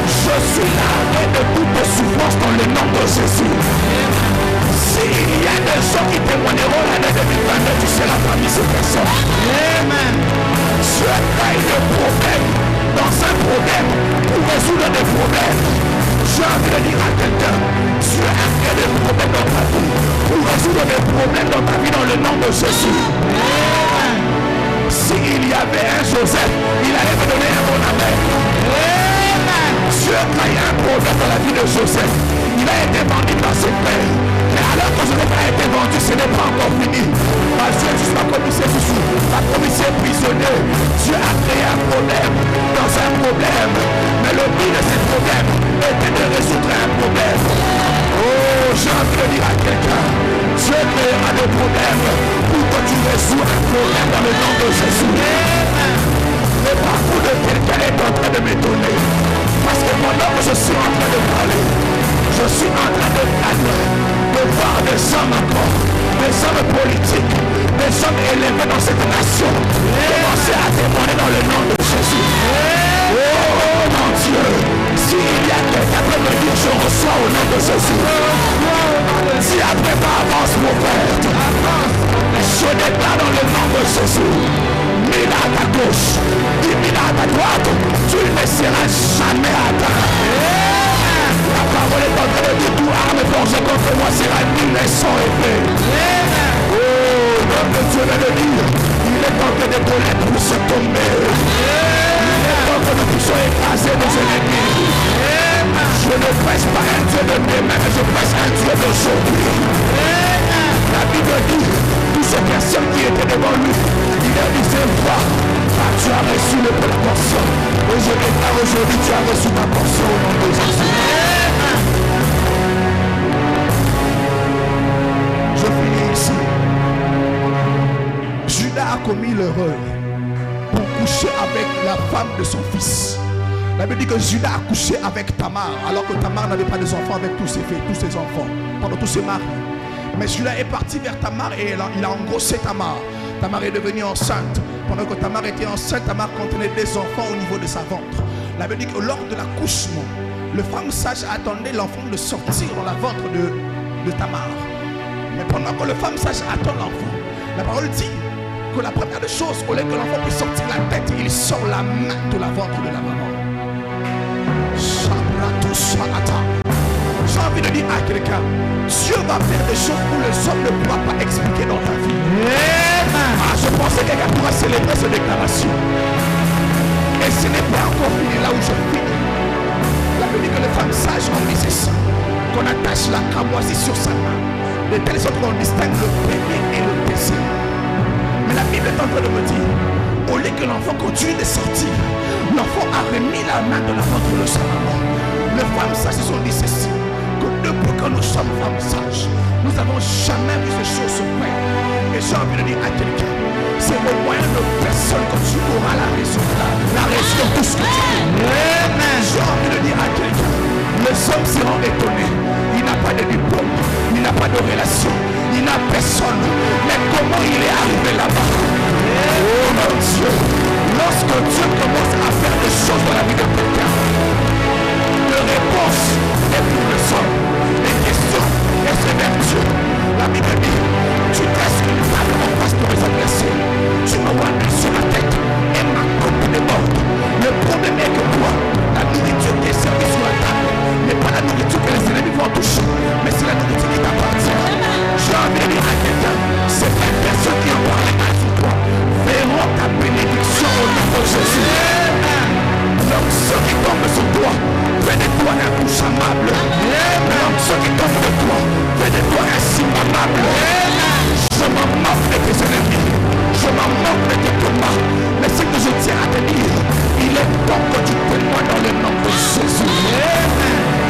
je suis l'arrêt de toute souffrance dans le nom de Jésus. S'il y a des gens qui témoigneront l'année 2022, tu seras parmi ces personnes. Amen. Tu as créé des problèmes dans un problème pour résoudre des problèmes. J'ai envie de dire à quelqu'un, tu as créé des problèmes dans ta vie pour résoudre des problèmes dans ta vie dans le nom de Jésus. Amen. S'il y avait un Joseph, il allait me donner un bon amen. Amen. Dieu a créé un problème dans la vie de Joseph. Il a été vendu par ses frères. Mais alors que je n'ai pas été vendu, ce n'est pas encore fini. Parce que je suis pas commissaire sous, pas commissaire prisonnier. Dieu a créé un problème dans un problème. Mais le but de ce problème était de résoudre un problème. Oh, j'ai envie de dire à quelqu'un, Dieu créera des problèmes pour que tu résous un problème dans le nom de Jésus. Le parcours de quelqu'un est en train de m'étonner. Parce que pendant que je suis en train de parler, je suis en train de voir des hommes encore, des hommes politiques, des hommes élevés dans cette nation, commencer à témoigner dans le nom de Jésus. Oh mon Dieu, s'il y a quelqu'un qui me dire je reçois au nom de Jésus, si après pas avance mon père, je déclare dans le nom de Jésus, 1000 à ta gauche, 10 000 à ta droite, tu ne seras jamais atteint. La parole est en train de dire, tout arme forgée contre moi sera nulle et sans effet. Oh, l'homme de Dieu vient de dire, il est en train de donner pour se tomber. Il est en train de puissions écraser nos ennemis. Je ne presse pas un Dieu de demain, mais je presse un Dieu d'aujourd'hui. La Bible dit, toutes ces personnes qui étaient devant lui, il a dit, c'est toi, tu as reçu le peu de portion. Et je déclare aujourd'hui, tu as reçu ta portion au nom de Jésus. Je finis ici. Judas a commis l'erreur pour coucher avec la femme de son fils. La Bible dit que Judas a couché avec Tamar, alors que Tamar n'avait pas des enfants avec tous ses enfants, pendant tous ses maris. Mais Judas est parti vers Tamar et il a engrossé Tamar. Tamar est devenue enceinte. Pendant que Tamar était enceinte, Tamar contenait des enfants au niveau de sa ventre. La Bible dit que lors de l'accouchement, le femme sage attendait l'enfant de sortir dans la ventre de Tamar. Mais pendant que le femme sage attend l'enfant, la parole dit que la première des choses, au lieu que l'enfant puisse sortir la tête, il sort la main de la ventre de la maman. J'ai envie de dire à quelqu'un, Dieu va faire des choses où les hommes ne pourront pas expliquer dans ta vie. Je pensais que quelqu'un pourra célébrer cette déclaration. Et ce n'est pas encore fini là où je finis. La Bible dit que les femmes sages ont mis ceci, qu'on attache la cramoisie sur sa main, de telle sorte qu'on distingue le premier et le deuxième. Mais la Bible est en train de me dire, au lieu que l'enfant continue de sortir, l'enfant a remis la main de la ventre de sa maman. Les femmes sages se sont dit ceci, que depuis que nous sommes femmes sages, nous n'avons jamais vu ces choses se faire. Et j'ai envie de dire à quelqu'un, c'est au moyen de personne que tu auras la raison de tout ce que tu veux. J'ai envie de dire à quelqu'un, les hommes seront étonnés. Il n'a pas de diplôme, il n'a pas de relation, il n'a personne. Mais comment il est arrivé là-bas? Oh mon Dieu, lorsque Dieu commence à faire des choses dans la vie de quelqu'un, la réponse est pour les hommes. Les questions, et c'est vers Dieu. La Bible dit, tu laisses une table en face de mes adversaires. Tu me vois sur la tête et ma coupe est morte. Le problème est que toi, la nourriture qui est servie sur la table n'est pas la nourriture que les ennemis vont toucher, mais c'est la nourriture qui t'appartient. J'ai envie de dire à quelqu'un, c'est les personnes qui ont parlé sur toi verront ta bénédiction au nom de Jésus. Donc ceux qui tombent sur toi, fais de toi un bouche amable. Donc ceux qui tombent sur toi, fais de toi un signe amable. Je m'en moque de tes ennemis, je m'en moque de tes combats. Mais ce que je tiens à te dire, il est temps que tu témoignes dans le nom de Jésus.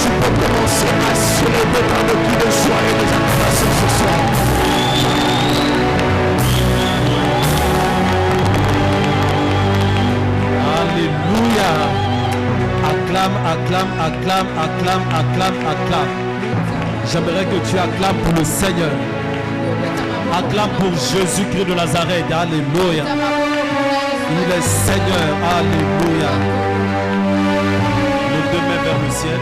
Tu peux commencer à célébrer dans le cri de joie et des acclamations ce soir. Alléluia. Acclame, acclame, acclame, acclame, acclame, acclame. J'aimerais que tu acclames pour le Seigneur. Acclame pour Jésus-Christ de Nazareth. Alléluia. Il est Seigneur. Alléluia. Nos deux mains vers le ciel.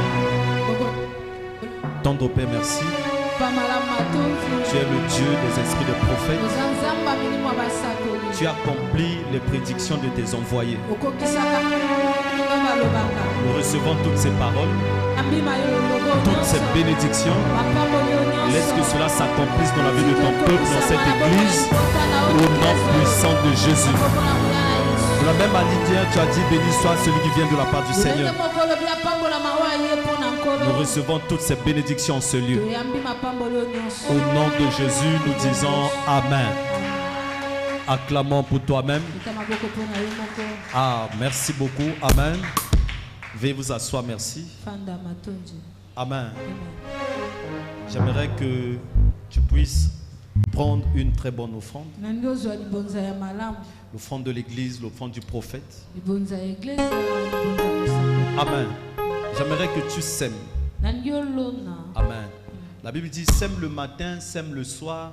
Tendre Père, merci. Tu es le Dieu des esprits de prophètes. Tu accomplis les prédictions de tes envoyés. Nous recevons toutes ces paroles, toutes ces bénédictions. Laisse que cela s'accomplisse dans la vie de ton peuple, dans cette église, au nom puissant de Jésus. De la même manière, tu as dit, béni soit celui qui vient de la part du Seigneur. Nous recevons toutes ces bénédictions en ce lieu. Au nom de Jésus, nous disons Amen. Acclamons pour toi-même. Ah, merci beaucoup. Amen. Veuillez vous asseoir, merci. Amen. J'aimerais que tu puisses prendre une très bonne offrande. L'offrande de l'église, l'offrande du prophète. Amen. J'aimerais que tu sèmes. Amen. La Bible dit, sème le matin, sème le soir.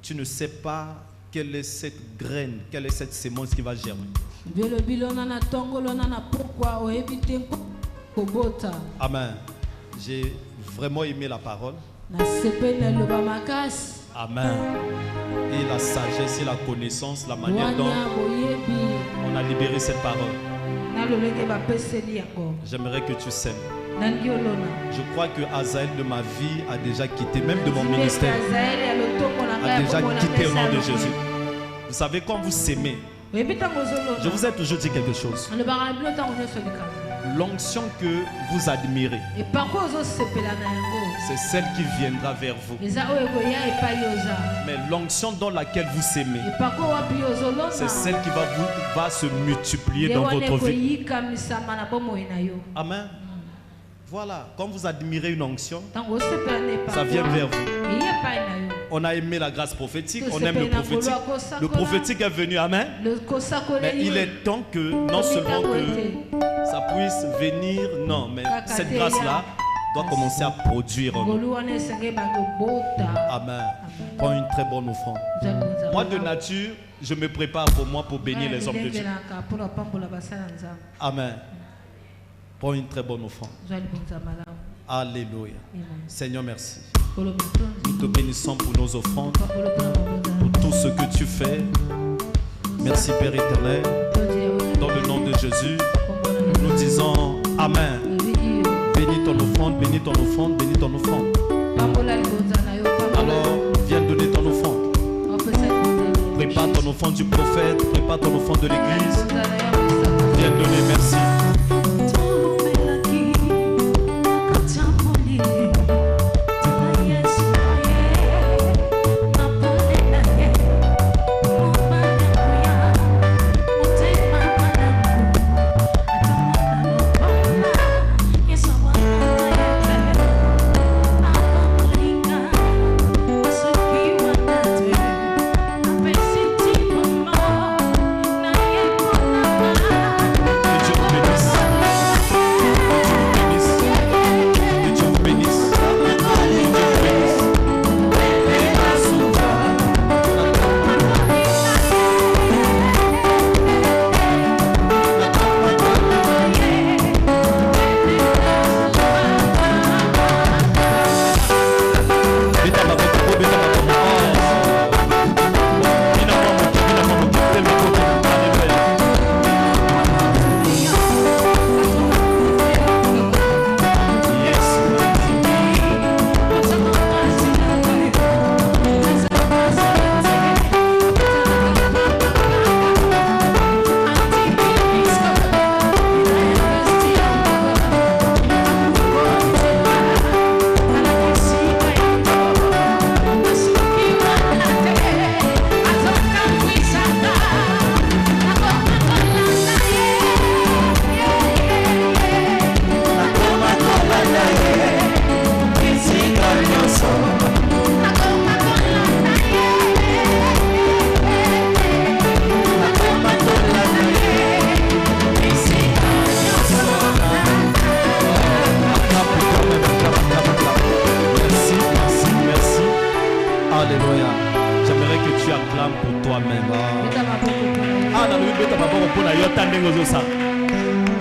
Tu ne sais pas quelle est cette graine, quelle est cette sémence qui va germer. Amen. J'ai vraiment aimé la parole. Amen. Et la sagesse et la connaissance, la manière dont on a libéré cette parole. J'aimerais que tu sèmes. Je crois que Azaël de ma vie a déjà quitté, même de mon ministère, a déjà quitté au nom de Jésus. Vous savez, quand vous s'aimez, je vous ai toujours dit quelque chose. L'onction que vous admirez, c'est celle qui viendra vers vous. Mais l'onction dans laquelle vous s'aimez, c'est celle qui va se multiplier dans votre vie. Amen. Voilà, quand vous admirez une onction, ça vient vers vous. On a aimé la grâce prophétique, on aime le prophétique. Le prophétique est venu, amen. Mais il est temps que non seulement que ça puisse venir, non, mais cette grâce-là doit commencer à produire en nous. Amen. Prends une très bonne offrande. Moi de nature, je me prépare pour moi pour bénir les hommes de Dieu. Amen. Prends une très bonne offrande. Alléluia. Seigneur, merci. Nous te bénissons pour nos offrandes, pour tout ce que tu fais. Merci Père éternel. Dans le nom de Jésus, nous disons Amen. Bénis ton offrande, bénis ton offrande, bénis ton offrande. Alors, viens donner ton offrande. Prépare ton offrande du prophète, prépare ton offrande de l'église. Viens donner, merci.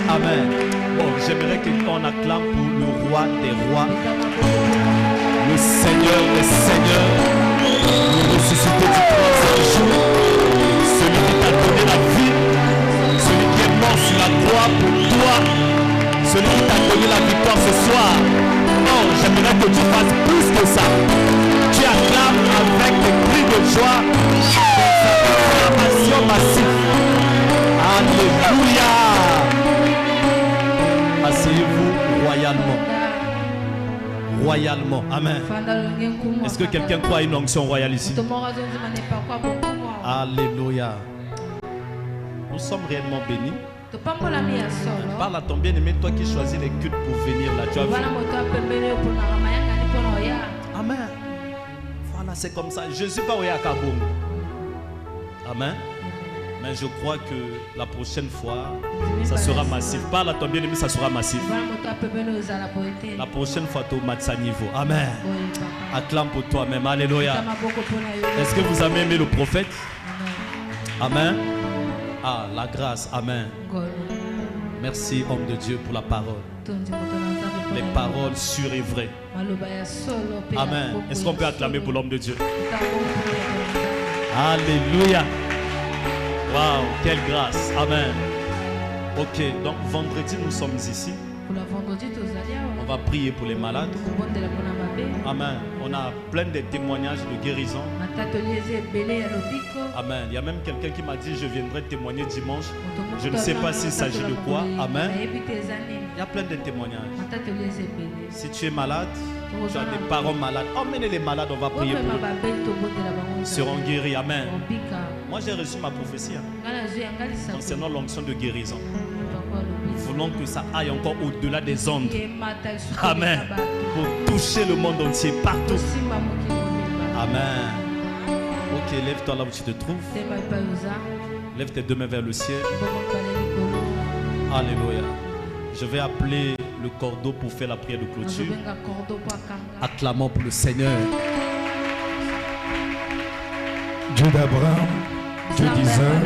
Amen. Bon, j'aimerais qu'on acclame pour le roi des rois, le Seigneur des seigneurs, le ressuscité du troisième jour, celui qui t'a donné la vie, celui qui est mort sur la croix pour toi, celui qui t'a donné la victoire ce soir. Non, j'aimerais que tu fasses plus que ça. Tu acclames avec des cris de joie, des acclamations massives. Alléluia. Asseyez-vous royalement. Royalement. Amen. Est-ce que quelqu'un croit à une onction royale ici? Alléluia. Nous sommes réellement bénis. Parle à ton bien-aimé, toi qui choisis les cultes pour venir là. Tu as vu? Amen. Voilà, c'est comme ça. Je ne suis pas au Yakaboum. Amen. Mais je crois que la prochaine fois, ça sera massif. Parle à ton bien-aimé, ça sera massif. La prochaine fois, tu as au niveau. Amen. Acclame pour toi-même. Alléluia. Est-ce que vous avez aimé le prophète? Amen. Ah, la grâce. Amen. Merci, homme de Dieu, pour la parole. Les paroles sûres et vraies. Amen. Est-ce qu'on peut acclamer pour l'homme de Dieu? Alléluia. Waouh, quelle grâce. Amen. Ok, donc vendredi, nous sommes ici. On va prier pour les malades. Amen. On a plein de témoignages de guérison. Amen. Il y a même quelqu'un qui m'a dit je viendrai témoigner dimanche. Je ne sais pas s'il s'agit de quoi. Amen. Il y a plein de témoignages. Si tu es malade, tu as des parents malades, emmenez les malades, on va prier pour eux. Ils seront guéris. Amen. Moi j'ai reçu ma prophétie concernant l'onction de guérison. Nous voulons que ça aille encore au-delà des ondes. Amen. Pour toucher le monde entier, partout. Amen. Ok, lève-toi là où tu te trouves. Lève tes deux mains vers le ciel. Alléluia. Je vais appeler le cordeau pour faire la prière de clôture. Acclamons pour le Seigneur. Dieu d'Abraham, Dieu d'Isaac,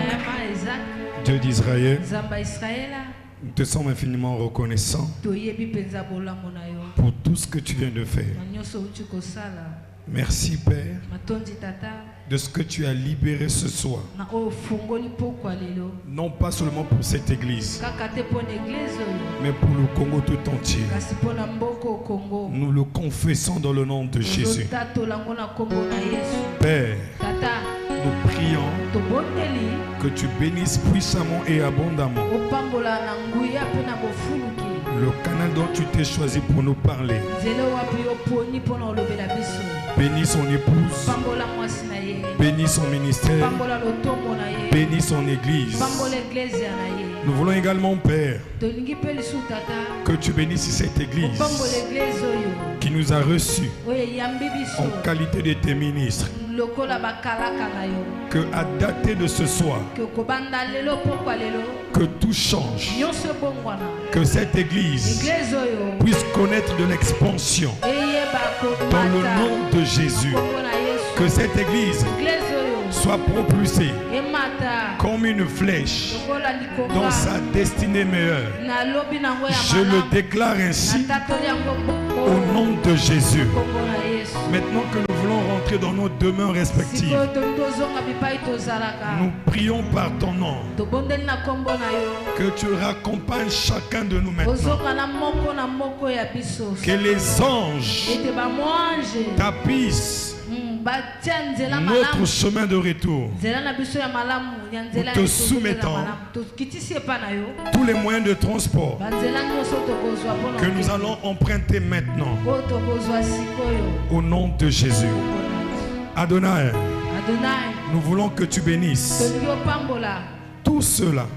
Dieu d'Israël, nous te sommes infiniment reconnaissants pour tout ce que tu viens de faire. Merci Père de ce que tu as libéré ce soir. Non pas seulement pour cette église, mais pour le Congo tout entier. Nous le confessons dans le nom de Jésus. Père, nous prions que tu bénisses puissamment et abondamment le canal dont tu t'es choisi pour nous parler. Bénis son épouse, bénis son ministère, bénis son église. Nous voulons également, Père, que tu bénisses cette église qui nous a reçus en qualité de tes ministres. Que à dater de ce soir, que tout change, que cette église puisse connaître de l'expansion dans le nom de Jésus, que cette église soit propulsée comme une flèche dans sa destinée meilleure. Je le déclare ainsi au nom de Jésus. Maintenant que nous voulons rentrer dans nos demeures respectives, nous prions par ton nom que tu raccompagnes chacun de nous maintenant. Que les anges tapissent notre chemin de retour. Nous te soumettons tous les moyens de transport que nous allons emprunter maintenant au nom de Jésus. Adonai, nous voulons que tu bénisses tous ceux-là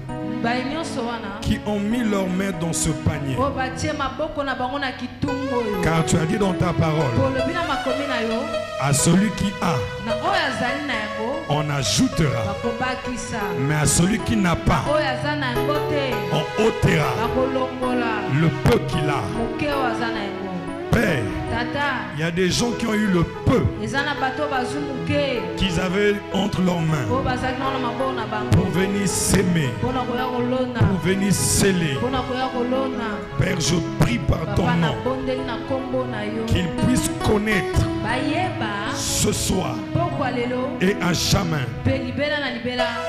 qui ont mis leurs mains dans ce panier. Car tu as dit dans ta parole, à celui qui a, on ajoutera, mais à celui qui n'a pas, on ôtera le peu qu'il a. Père, il y a des gens qui ont eu le peu qu'ils avaient entre leurs mains pour venir s'aimer, pour venir sceller. Père, je prie par ton nom qu'ils puissent connaître ce soir et à jamais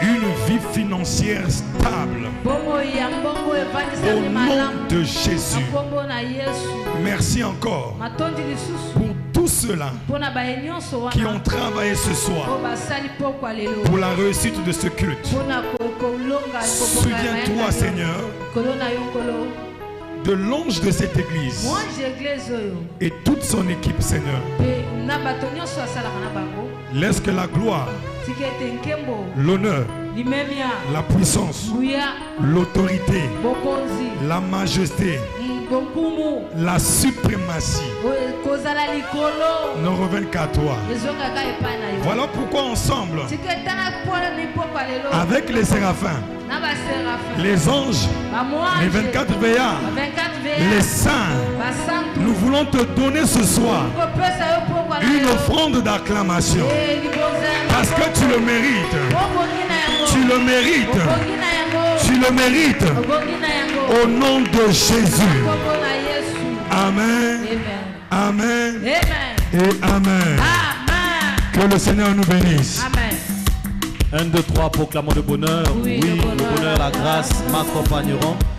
une vie financière stable au nom de Jésus. Merci encore pour tous ceux-là qui ont travaillé ce soir pour la réussite de ce culte. Souviens-toi, Seigneur, de l'ange de cette église et toute son équipe, Seigneur. Laisse que la gloire, l'honneur, la puissance, l'autorité, la majesté, la suprématie ne reviennent qu'à toi. Voilà pourquoi ensemble, avec les séraphins, les anges, les 24 veillards, les saints, nous voulons te donner ce soir une offrande d'acclamation. Parce que tu le mérites. Tu le mérites. Tu le mérites. Au nom de Jésus. Amen. Amen. Et amen. Que le Seigneur nous bénisse. Amen. 1, 2, 3, proclamons le bonheur. Oui, le bonheur, la grâce m'accompagneront.